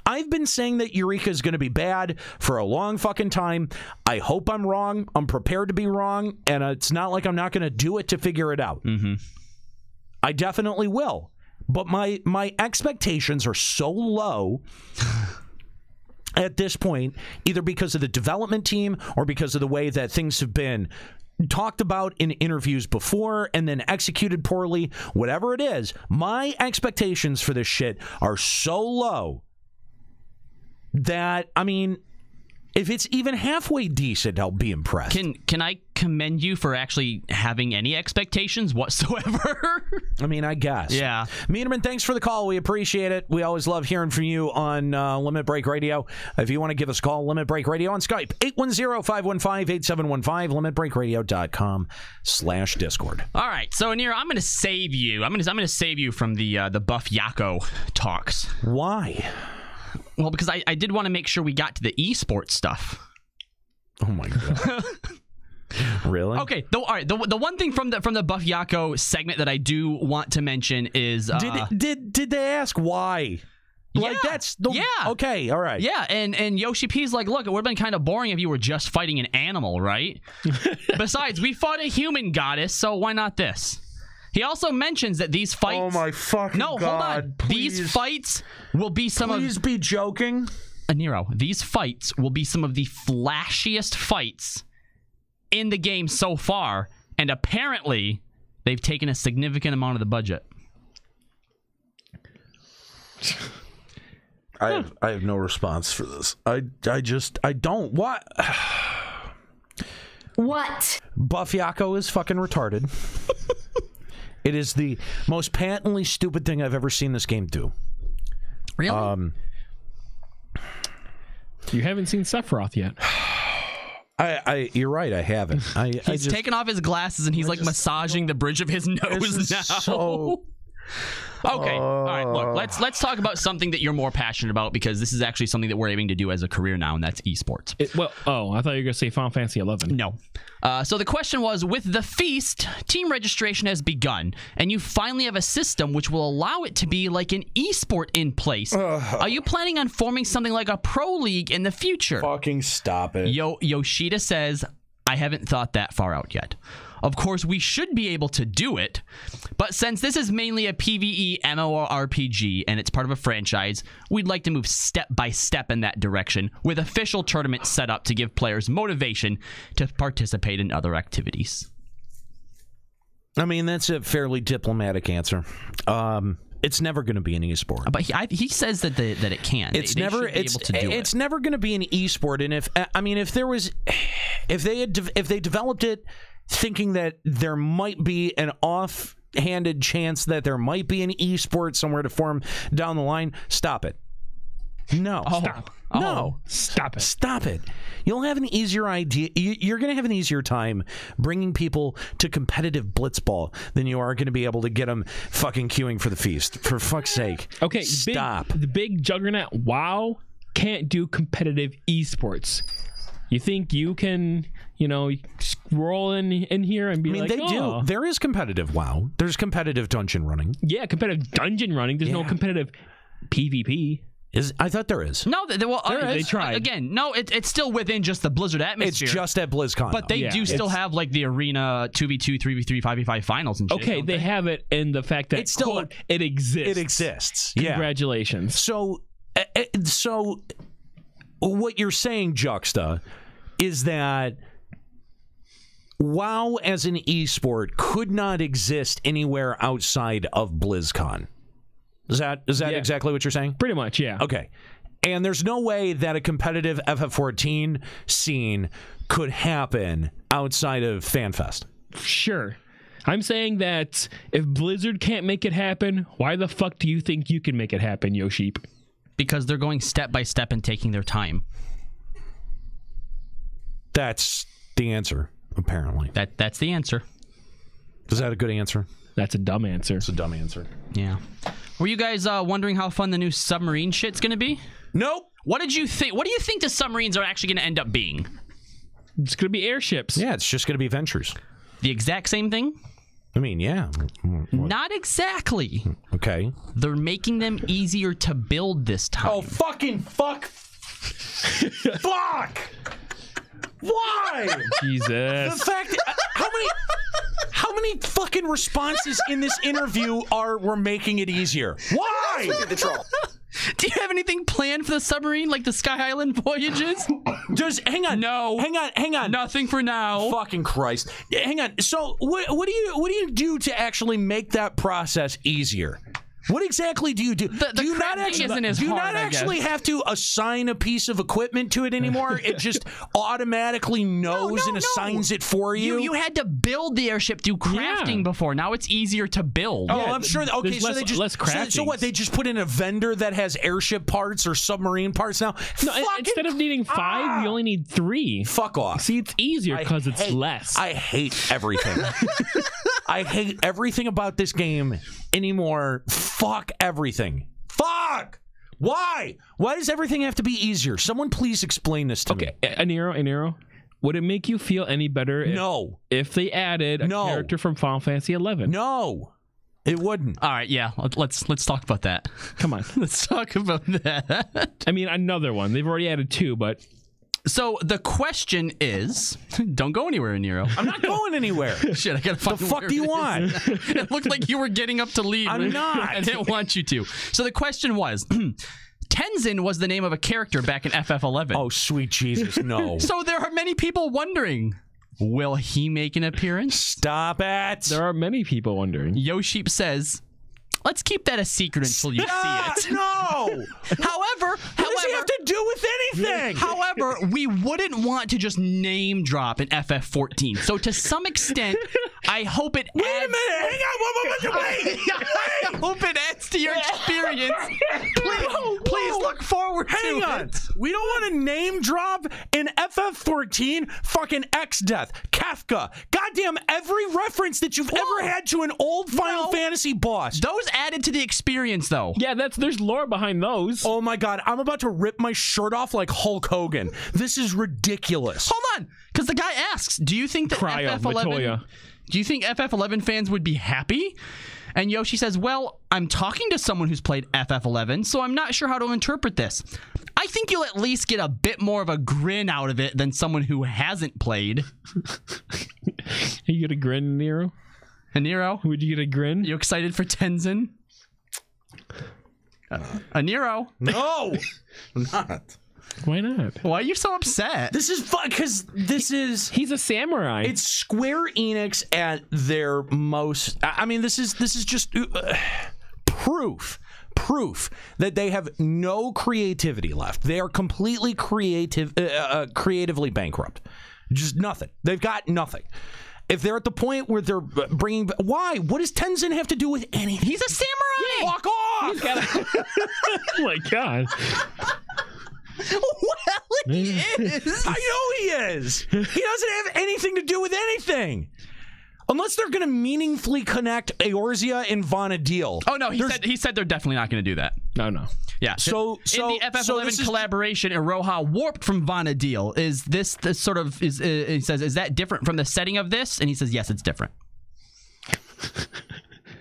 I've been saying that Eureka is going to be bad for a long fucking time. I hope I'm wrong. I'm prepared to be wrong, and it's not like I'm not going to do it to figure it out. I definitely will. But my expectations are so low at this point, either because of the development team or because of the way that things have been talked about in interviews before and then executed poorly. Whatever it is, my expectations for this shit are so low that, I mean, if it's even halfway decent, I'll be impressed. Can I commend you for actually having any expectations whatsoever? I mean, I guess. Yeah. Mieterman, thanks for the call. We appreciate it. We always love hearing from you on Limit Break Radio. If you want to give us a call, Limit Break Radio on Skype, 810-515-8715, limitbreakradio.com/Discord. All right. So, Aniero, I'm going to save you. I'm going to save you from the Buff Yakko talks. Why? Well, because I did want to make sure we got to the esports stuff. Oh my god! Really? Okay. All right. The one thing from the Buff Yakko segment that I do want to mention is did they ask why? Like, that's the okay. All right. Yeah, and Yoshi P's like, look, it would have been kind of boring if you were just fighting an animal, right? Besides, we fought a human goddess, so why not this? He also mentions that these fights... Oh, my fucking God. No, hold on. Please. These fights will be some of... Please be joking. Aniero, these fights will be some of the flashiest fights in the game so far, and apparently they've taken a significant amount of the budget. I have no response for this. I don't. What? What? Buff Yakko is fucking retarded. It is the most patently stupid thing I've ever seen this game do. Really? You haven't seen Sephiroth yet. You're right. I haven't. He's taken off his glasses and he's like massaging the bridge of his nose now. So... Okay, all right, look, let's talk about something that you're more passionate about, because this is actually something that we're aiming to do as a career now, and that's esports. I thought you were going to say Final Fantasy XI. No. So the question was, with the Feast, team registration has begun, and you finally have a system which will allow it to be like an esport in place. Are you planning on forming something like a pro league in the future? Fucking stop it. Yoshida says, I haven't thought that far out yet. Of course, we should be able to do it, but since this is mainly a PvE MMORPG and it's part of a franchise, we'd like to move step by step in that direction, with official tournaments set up to give players motivation to participate in other activities. I mean, that's a fairly diplomatic answer. It's never going to be an esport. But he says that it can. It's never going to be an esport. And if they developed it thinking that there might be an offhanded chance that there might be an esport somewhere to form down the line, stop it. No. Stop. No. Stop it. Stop it. You'll have an easier idea. You're going to have an easier time bringing people to competitive blitzball than you are going to be able to get them fucking queuing for the Feast. For fuck's sake. Okay. Stop. The big juggernaut WoW can't do competitive esports. You think you can roll in here and be they do. There is competitive WoW. There's competitive dungeon running. Yeah, competitive dungeon running. There's no competitive PvP. I thought there is. No, they tried. Again, no, it's still within just the Blizzard atmosphere. It's just at BlizzCon. But they do still have like the arena 2v2, 3v3, 5v5 finals and shit. Okay, they have it in the fact that it's still it exists. It exists. Congratulations. So what you're saying, Juxta, is that WoW as an esport could not exist anywhere outside of BlizzCon. Is that exactly what you're saying? Pretty much, yeah. Okay. And there's no way that a competitive FF14 scene could happen outside of FanFest. Sure. I'm saying that if Blizzard can't make it happen, why the fuck do you think you can make it happen, Yoshi? Because they're going step by step and taking their time. That's the answer, apparently. That's the answer. Is that a good answer? That's a dumb answer. It's a dumb answer. Yeah. Were you guys wondering how fun the new submarine shit's going to be? Nope. What did you think? What do you think the submarines are actually going to end up being? It's going to be airships. Yeah, it's just going to be ventures. The exact same thing? I mean, yeah. Not exactly. Okay. They're making them easier to build this time. Oh, fucking fuck. Fuck. Why? Jesus. The fact how many fucking responses in this interview were making it easier? Why? Do you have anything planned for the submarine, like the Sky Island voyages? Hang on. No. Hang on. Nothing for now. Fucking Christ. Hang on. So what do you do to actually make that process easier? What exactly do you do? Do you not actually have to assign a piece of equipment to it anymore? It just automatically knows and assigns it for you? You had to build the airship through crafting before. Now it's easier to build. Oh, I'm sure. Okay, so they just less crafting. So what? They just put in a vendor that has airship parts or submarine parts now? No, instead of needing 5, you only need 3. Fuck off. See, it's easier because it's less. I hate everything. I hate everything about this game anymore. Fuck everything. Fuck! Why? Why does everything have to be easier? Someone please explain this to me. Okay, Aniero, would it make you feel any better if they added a character from Final Fantasy XI? No. It wouldn't. All right, yeah. Let's talk about that. Come on. Let's talk about that. I mean, another one. They've already added 2, but... So the question is, don't go anywhere, Aniero. I'm not going anywhere. Shit, I gotta find the fuck do you want? It looked like you were getting up to leave. I'm not. I didn't want you to. So the question was, Tenzin was the name of a character back in FF11. Oh, sweet Jesus, no. So there are many people wondering, will he make an appearance? Stop it. There are many people wondering. Yoshi says, let's keep that a secret until you see it. No! However, what does he have to do with anything? However, we wouldn't want to just name drop in FF14. So to some extent, I hope it Wait a minute! Hang on! Wait! I hope it adds to your experience. Please look forward to it. Hang on! We don't want to name drop in FF14 fucking X-Death, Kafka, goddamn every reference that you've ever had to an old Final Fantasy boss. Those added to the experience, though. Yeah, there's lore behind those. Oh my god, I'm about to rip my shirt off like Hulk Hogan. This is ridiculous. Hold on, because the guy asks, do you think that FF11... Do you think FF11 fans would be happy? And Yoshi says, well, I'm talking to someone who's played FF11, so I'm not sure how to interpret this. I think you'll at least get a bit more of a grin out of it than someone who hasn't played. You get a grin, Aniero? Aniero? Would you get a grin? You excited for Tenzin? Aniero? No! I'm not. Why not? Why are you so upset? This is fun because this is... He's a samurai. It's Square-Enix at their most... I mean, this is just proof that they have no creativity left. They are completely creatively bankrupt. Just nothing. They've got nothing. If they're at the point where they're bringing... Why? What does Tenzin have to do with anything? He's a samurai! Yeah. Fuck off! Oh my god. Well, he is. I know he is. He doesn't have anything to do with anything. Unless they're going to meaningfully connect Eorzea and Vana'diel. Oh, no, he said they're definitely not going to do that. No. Yeah. So in the FF11 collaboration, Iroha warped from Vana'diel. Is this sort of he says, is that different from the setting of this? And he says, yes, it's different.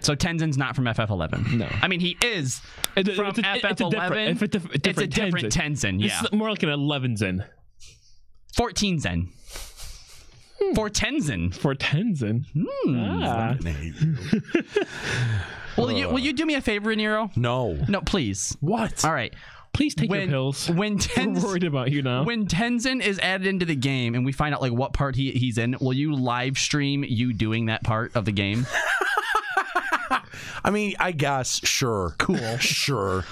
So Tenzin's not from FF11. No. I mean, he is from FF11. It's a different Tenzin. Yeah. It's more like an 11 Zen. 14 Zen. For Tenzin. For Tenzin. Will you do me a favor, Aniero? No. No, please. What? All right. Please take your pills. When I'm worried about you now. When Tenzin is added into the game and we find out like what part he's in, will you live stream you doing that part of the game? I mean, I guess. Sure. Cool. Sure.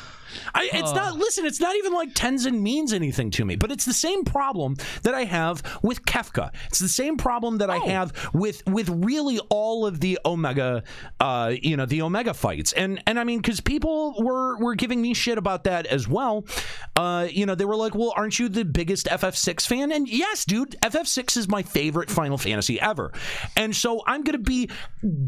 It's not. Listen, it's not even like Tenzin means anything to me, but it's the same problem that I have with Kefka. It's the same problem that I have with really all of the Omega, the Omega fights, and I mean, because people were giving me shit about that as well. They were like, "Well, aren't you the biggest FF6 fan?" And yes, dude, FF6 is my favorite Final Fantasy ever, and so I'm gonna be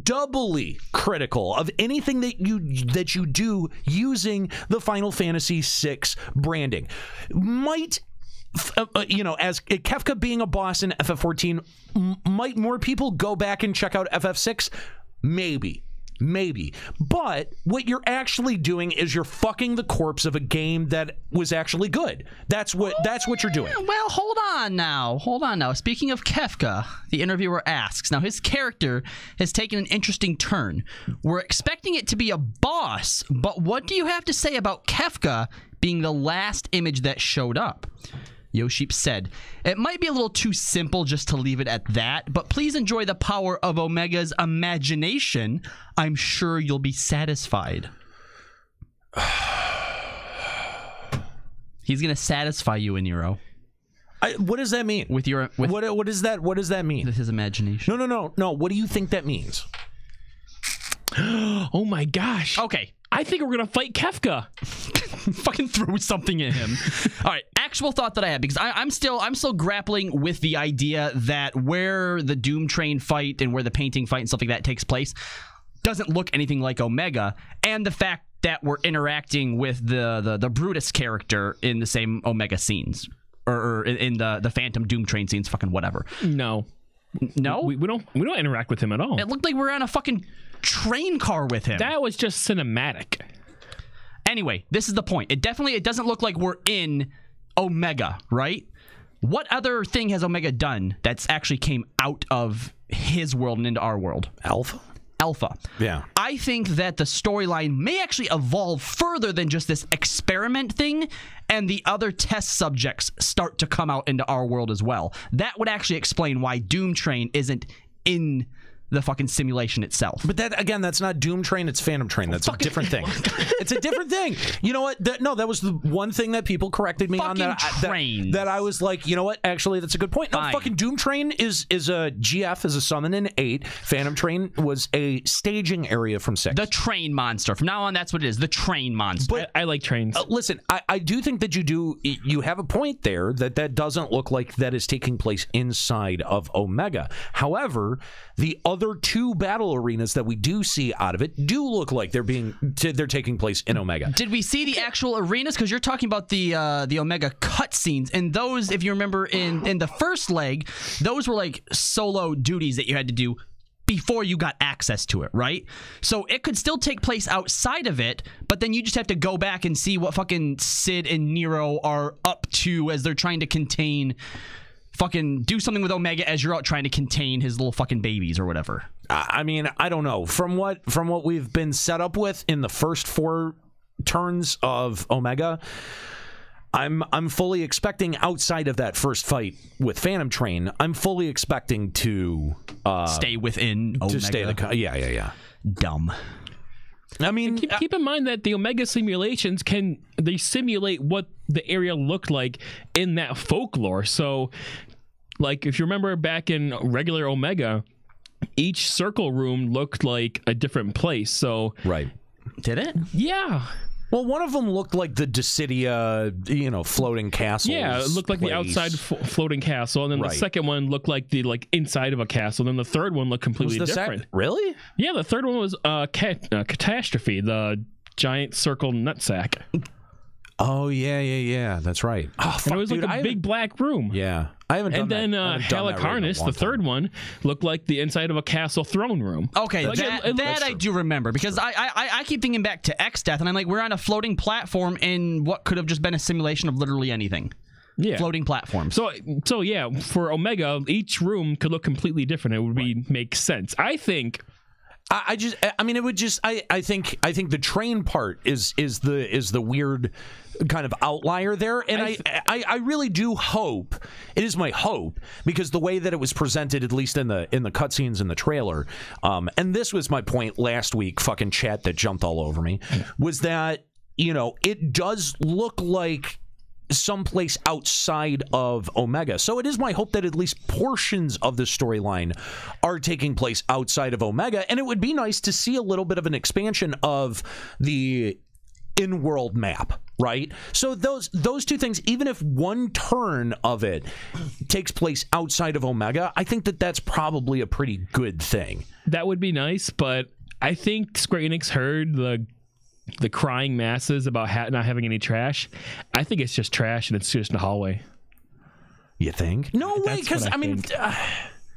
doubly critical of anything that you do using the Final Fantasy VI branding. Might, as Kefka being a boss in FF14, might more people go back and check out FF6? Maybe. But what you're actually doing is you're fucking the corpse of a game that was actually good. That's what you're doing. Well, hold on now. Speaking of Kefka, the interviewer asks, now his character has taken an interesting turn. We're expecting it to be a boss, but what do you have to say about Kefka being the last image that showed up? Yoshi said, it might be a little too simple just to leave it at that, but please enjoy the power of Omega's imagination. I'm sure you'll be satisfied. He's going to satisfy you, Aniero. What does that mean? What is that? What does that mean? With his imagination. No. What do you think that means? Oh my gosh. Okay. I think we're going to fight Kefka. Fucking throw something at him. All right, actual thought that I had, because I'm still grappling with the idea that where the Doom Train fight and where the painting fight and stuff like that takes place doesn't look anything like Omega, and the fact that we're interacting with the Brutus character in the same Omega scenes or in the Phantom Doom Train scenes, fucking whatever. No, we don't interact with him at all. It looked like we're on a fucking train car with him. That was just cinematic. Anyway, this is the point. It doesn't look like we're in Omega, right? What other thing has Omega done that's actually came out of his world and into our world? Alpha. Yeah. I think that the storyline may actually evolve further than just this experiment thing, and the other test subjects start to come out into our world as well. That would actually explain why Doom Train isn't in the fucking simulation itself. But that, again, that's not Doom Train, it's Phantom Train. That's a different thing. It's a different thing. You know what? That was the one thing that people corrected me on. That I was like, you know what? Actually, that's a good point. No, fucking Doom Train is a GF, is a summon in 8. Phantom Train was a staging area from 6. The train monster. From now on, that's what it is. The train monster. But I like trains. Listen, I do think that you have a point there that doesn't look like that is taking place inside of Omega. However, the other 2 battle arenas that we do see out of it do look like they're taking place in Omega. Did we see the actual arenas? Because you're talking about the Omega cutscenes, and those, if you remember, in the first leg, those were like solo duties that you had to do before you got access to it, right? So it could still take place outside of it, but then you just have to go back and see what fucking Sid and Nero are up to as they're trying to contain... fucking do something with Omega as you're out trying to contain his little fucking babies or whatever. I mean, I don't know. From what we've been set up with in the first 4 turns of Omega, I'm fully expecting outside of that first fight with Phantom Train, I'm fully expecting to stay within Omega. To stay yeah. Dumb. I mean, keep in mind that the Omega simulations they simulate what the area looked like in that folklore. So, like, if you remember back in regular Omega, each circle room looked like a different place. So, right, did it? Yeah. Well, one of them looked like the Dissidia, floating castle. Yeah, it looked like the outside floating castle, and then the second one looked like the inside of a castle, and then the third one looked completely different. Really? Yeah, the third one was Catastrophe, the giant circle nutsack. Oh yeah. That's right. Oh, fuck, and it was dude, like a big black room. Yeah, I haven't done and that. then Halicarnus, the third one, looked like the inside of a castle throne room. Okay, like that I do remember because I keep thinking back to X-Death, and I'm like, we're on a floating platform in what could have just been a simulation of literally anything. Yeah, floating platforms. So yeah, for Omega, each room could look completely different. It would make sense. I think. I think the train part is the weird kind of outlier there, and I really do hope, it is my hope, because the way that it was presented, at least in the cutscenes in the trailer, and this was my point last week, fucking chat that jumped all over me, was that, you know, it does look like someplace outside of Omega. So it is my hope that at least portions of the storyline are taking place outside of Omega, and it would be nice to see a little bit of an expansion of the in-world map, right? So those two things, even if one turn of it takes place outside of Omega, I think that that's probably a pretty good thing. That would be nice, but I think Square-Enix heard the crying masses about not having any trash. I think it's just trash and it's just a hallway. You think? No way, because I mean...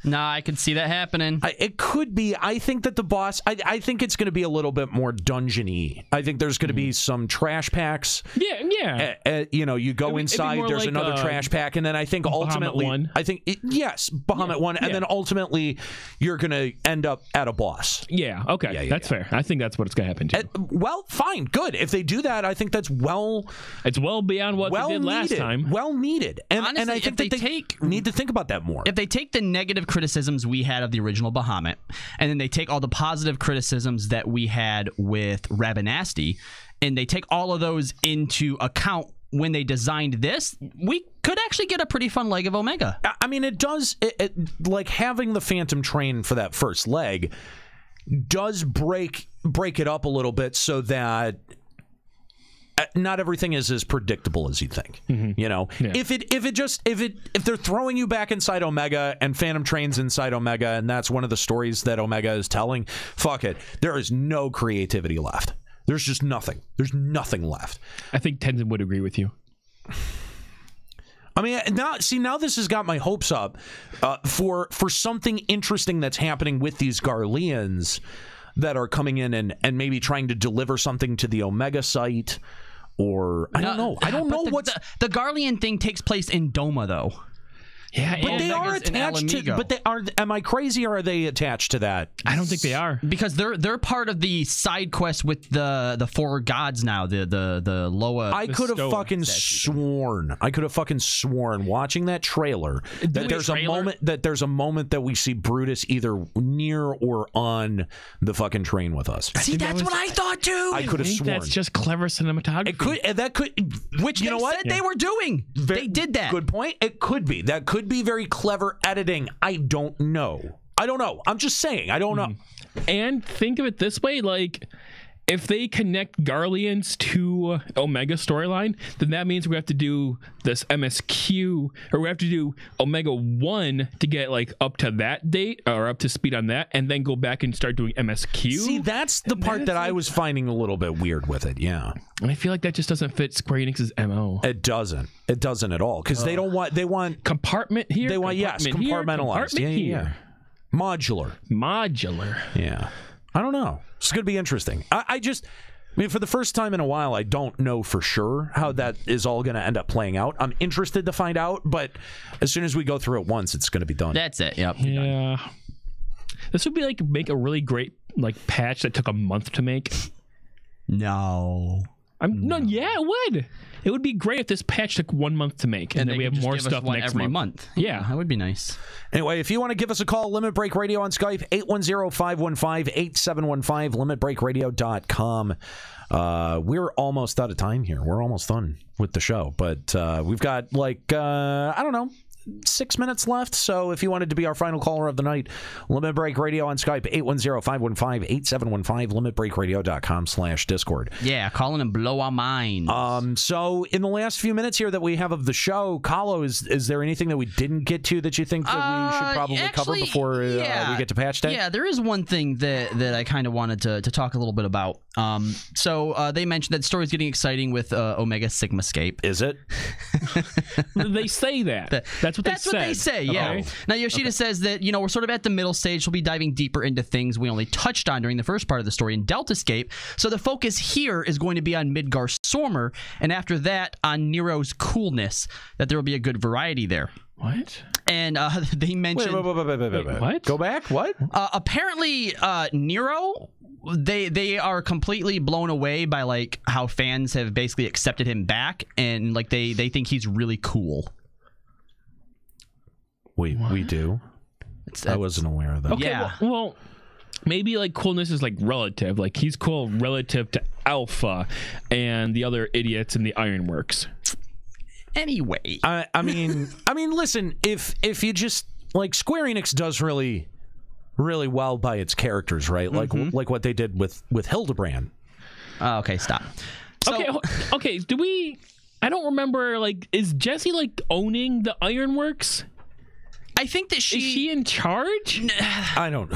Nah, I could see that happening. It could be. I think that the boss... I think it's going to be a little bit more dungeon-y. I think there's going to be some trash packs. Yeah. You know, you go inside, there's like another trash pack, and then I think ultimately... Bahamut 1, and then ultimately you're going to end up at a boss. Yeah, okay. That's fair. I think that's what it's going to happen to. Well, fine, good. If they do that, I think that's It's well beyond what they did last time. Well needed. And, honestly, and I think that they need to think about that more. If they take the negative criticisms we had of the original Bahamut, and then they take all the positive criticisms that we had with Rabanasty, and they take all of those into account when they designed this, we could actually get a pretty fun leg of Omega. I mean, it does, like having the Phantom Train for that first leg does break it up a little bit so that not everything is as predictable as you think. You know, if they're throwing you back inside Omega and Phantom Train's inside Omega, and that's one of the stories that Omega is telling, fuck it, there is no creativity left. There's just nothing. There's nothing left. I think Tenzin would agree with you. I mean, now this has got my hopes up for something interesting that's happening with these Garleans that are coming in and maybe trying to deliver something to the Omega site, or I don't know. I don't know what the Garlean thing takes place in Doma, though. Yeah, but they are attached to. But they are. Am I crazy, or are they attached to that? I don't think they are, because they're part of the side quest with the four gods now. The Loa. I could have fucking sworn. Watching that trailer that there's a moment that we see Brutus either near or on the fucking train with us. See, that's what I thought too. I could have sworn. That's just clever cinematography. It could. That could. Which you know what they were doing. They did that. Good point. It could be. That could be very clever editing. I don't know. I'm just saying. I don't know. And think of it this way, like, if they connect Garleans to Omega storyline, then that means we have to do this MSQ, or we have to do Omega 1 to get like up to that date or up to speed on that, and then go back and start doing MSQ. See, that's the part that I was finding a little bit weird with it. Yeah. And I feel like that just doesn't fit Square Enix's MO. It doesn't at all, because they want compartment here. They want compartmentalized. Yeah. Modular. Yeah. I don't know. It's going to be interesting. I mean, for the first time in a while, I don't know for sure how that is all going to end up playing out. I'm interested to find out, but as soon as we go through it once, it's going to be done. That's it. Yep. Yeah. This would be like make a really great like patch that took a month to make. No. Yeah, it would. It would be great if this patch took 1 month to make, and then we have more stuff next month. Yeah, that would be nice. Anyway, if you want to give us a call, Limit Break Radio on Skype, 810-515-8715, limitbreakradio.com. We're almost out of time here. We're almost done with the show, but we've got like, I don't know, 6 minutes left. So if you wanted to be our final caller of the night, Limit Break Radio on Skype, 810-515-8715, limitbreakradio.com/Discord. Yeah, call in and blow our minds. So in the last few minutes here that we have of the show, Kahlo, is there anything that we didn't get to that you think that we should probably cover before we get to patch day? Yeah, there is one thing that I kind of wanted to talk a little bit about. So they mentioned that the story's getting exciting with Omega Sigmascape. Is it? They say that. That's what they say, yeah. Okay. Now, Yoshida says that, we're sort of at the middle stage. We'll be diving deeper into things we only touched on during the first part of the story in Deltascape. So the focus here is going to be on Midgar Sormer, and after that, on Nero's coolness, that there will be a good variety there. What? And they mentioned... Wait. What? Go back? What? Apparently, Nero... They are completely blown away by like how fans have basically accepted him back, and like they think he's really cool. We do. I wasn't aware of that. Okay, yeah. Well, maybe like coolness is like relative. Like he's cool relative to Alpha and the other idiots in the Ironworks. Anyway, I mean, listen. If you just like Square Enix does really well by its characters, right? Like what they did with Hildebrand. Okay, stop. So, okay. I don't remember. Like, is Jessie like owning the Ironworks? I think that is she in charge? I don't.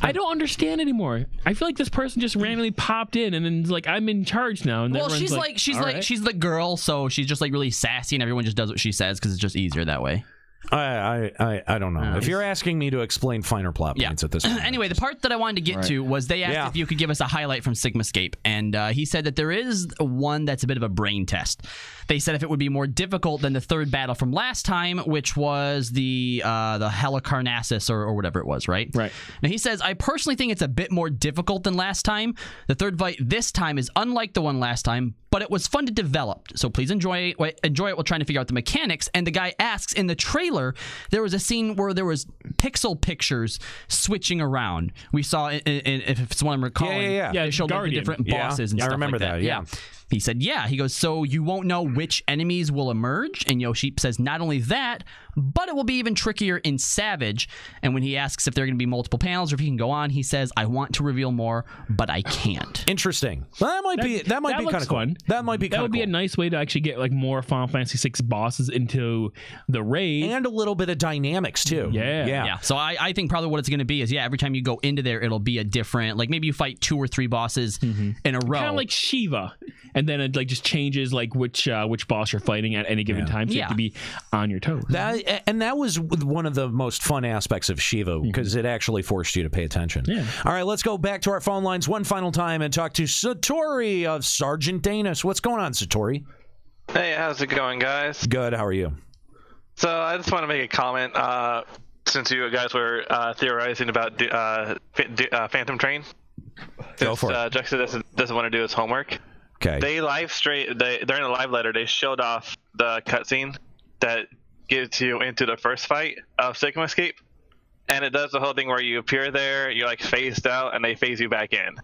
I don't understand anymore. I feel like this person just randomly popped in and then like I'm in charge now. And well, she's the girl, so she's just like really sassy, and everyone just does what she says because it's just easier that way. I don't know. If you're asking me to explain finer plot points at this point. Anyway, the part that I wanted to get to was they asked if you could give us a highlight from Sigmascape, and he said that there is one that's a bit of a brain test. They said if it would be more difficult than the third battle from last time, which was the Helicarnassus or whatever it was, right? Right. Now he says, I personally think it's a bit more difficult than last time. The third fight this time is unlike the one last time, but it was fun to develop. So please enjoy it while trying to figure out the mechanics. And the guy asks in the trailer, there was a scene where there was pixel pictures switching around. We saw if it's one I'm recalling. Yeah. It showed like the different bosses and stuff. I remember like that. Yeah. He said, yeah. He goes, so you won't know which enemies will emerge? And Yoshi says, not only that, but it will be even trickier in Savage. And when he asks if there are going to be multiple panels or if he can go on, he says, I want to reveal more, but I can't. Interesting. Well, that might be kind of fun. That might be kind of cool. That would be a nice way to actually get like more Final Fantasy VI bosses into the raid. And a little bit of dynamics, too. Yeah. So I think probably what it's going to be is, every time you go into there, it'll be a different, like maybe you fight 2 or 3 bosses in a row. Kind of like Shiva. And then it like just changes like which boss you're fighting at any given time, so you have to be on your toes. That was one of the most fun aspects of Shiva, because it actually forced you to pay attention. Yeah. All right, let's go back to our phone lines one final time and talk to Satori of Sergeant Danis. What's going on, Satori? Hey, how's it going, guys? Good. How are you? So I just want to make a comment. Since you guys were theorizing about Phantom Train, go for it. Juxta doesn't want to do his homework. Okay. They during the live letter, they showed off the cutscene that gets you into the first fight of Sigmascape, and it does the whole thing where you appear there, you're like phased out, and they phase you back in.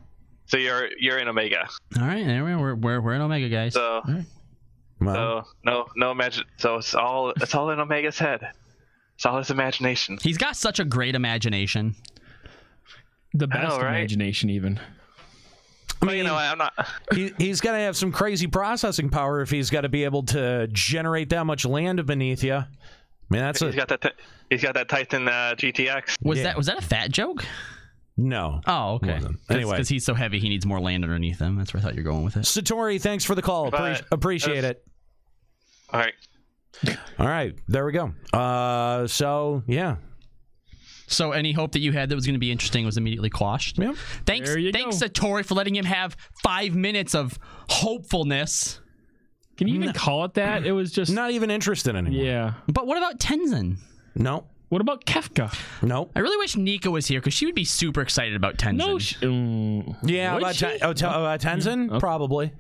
So you're in Omega. All right, we're in Omega, guys. So, so no imagine. So it's all in Omega's head. It's all his imagination. He's got such a great imagination. The best imagination, even. I mean, I'm not. He's got to have some crazy processing power if he's got to be able to generate that much land beneath you. I mean, he's got that Titan GTX. Was that a fat joke? No. Oh, okay. Anyway, because he's so heavy, he needs more land underneath him. That's where I thought you're going with it. Satori, thanks for the call. Appreciate it. All right. All right. There we go. So any hope that you had that was going to be interesting was immediately quashed. Yep. Thanks, Satori, for letting him have 5 minutes of hopefulness. Can you even call it that? It was just not even interested anymore. Yeah. But what about Tenzin? No. What about Kefka? No. I really wish Nika was here because she would be super excited about Tenzin. About Tenzin? Okay. Probably.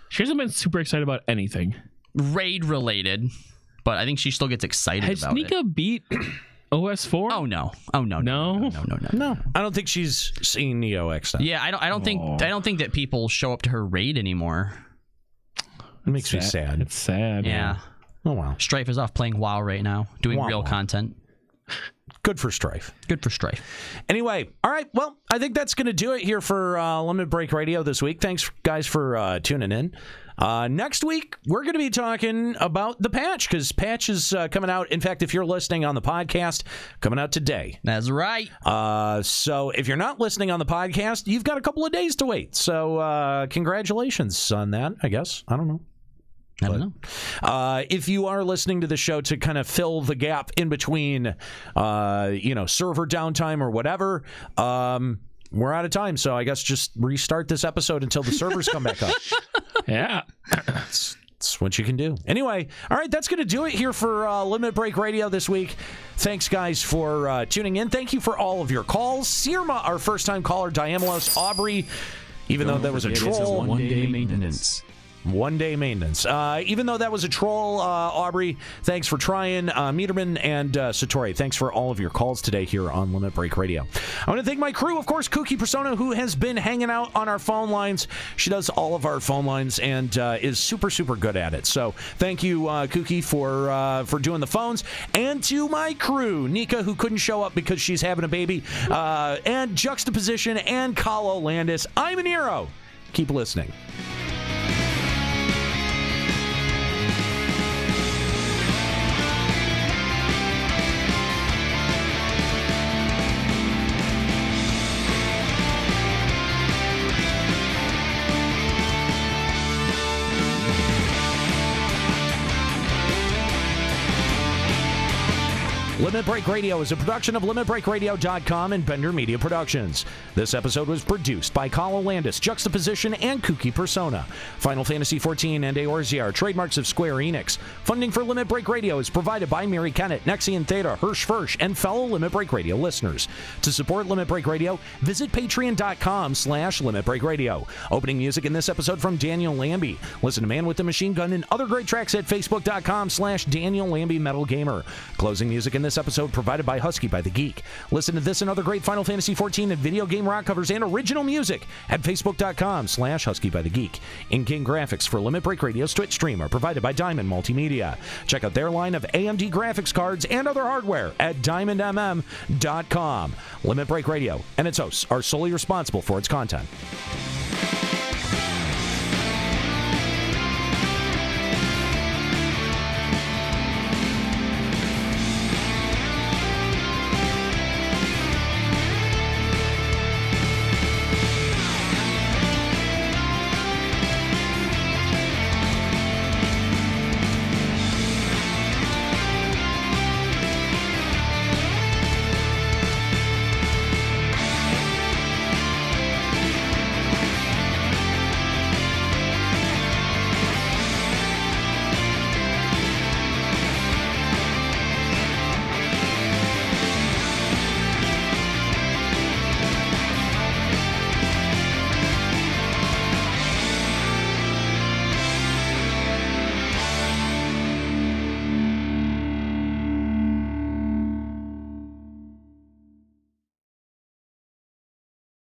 She hasn't been super excited about anything. Raid related, but I think she still gets excited about it. Has Nika beat OS4? Oh no! No. I don't think she's seen Neo X. Yeah, I don't think that people show up to her raid anymore. It makes me sad. It's sad. Yeah. Oh wow. Strife is off playing WoW right now, doing real content. Good for Strife. Anyway, all right. Well, I think that's going to do it here for Limit Break Radio this week. Thanks, guys, for tuning in. Next week, we're going to be talking about the patch, because patch is coming out. In fact, if you're listening on the podcast, coming out today. That's right. So if you're not listening on the podcast, you've got a couple of days to wait. So congratulations on that, I guess. I don't know. If you are listening to the show to kind of fill the gap in between, server downtime or whatever, we're out of time. So I guess just restart this episode until the servers come back up. Yeah. That's what you can do. Anyway, all right, that's going to do it here for Limit Break Radio this week. Thanks, guys, for tuning in. Thank you for all of your calls. Sirma, our first-time caller, Diamolos, Aubrey, even though that was a troll. One-day maintenance. One-day maintenance. Even though that was a troll, Aubrey, thanks for trying. Meterman and Satori, thanks for all of your calls today here on Limit Break Radio. I want to thank my crew, of course, Kooky Persona, who has been hanging out on our phone lines. She does all of our phone lines and is super, super good at it. So thank you, Kooky, for doing the phones. And to my crew, Nika, who couldn't show up because she's having a baby, and Juxtaposition and Kalo Landis. I'm Aniero. Keep listening. Limit Break Radio is a production of LimitBreakRadio.com and Bender Media Productions. This episode was produced by Kalo Landis, Juxtaposition, and Kooky Persona. Final Fantasy XIV and Eorzea are trademarks of Square-Enix. Funding for Limit Break Radio is provided by Mary Kennett, Nexian Theta, Hirsch Fersch, and fellow Limit Break Radio listeners. To support Limit Break Radio, visit patreon.com/Limit Break Radio. Opening music in this episode from Daniel Lambie. Listen to Man with the Machine Gun and other great tracks at facebook.com/Daniel Lambie Metal Gamer. Closing music in this episode provided by Husky by the Geek. Listen to this and other great Final Fantasy XIV and video game rock covers and original music at facebook.com/Husky by the Geek. In-game graphics for Limit Break Radio's Twitch stream are provided by Diamond Multimedia. Check out their line of AMD graphics cards and other hardware at diamondmm.com. Limit Break Radio and its hosts are solely responsible for its content.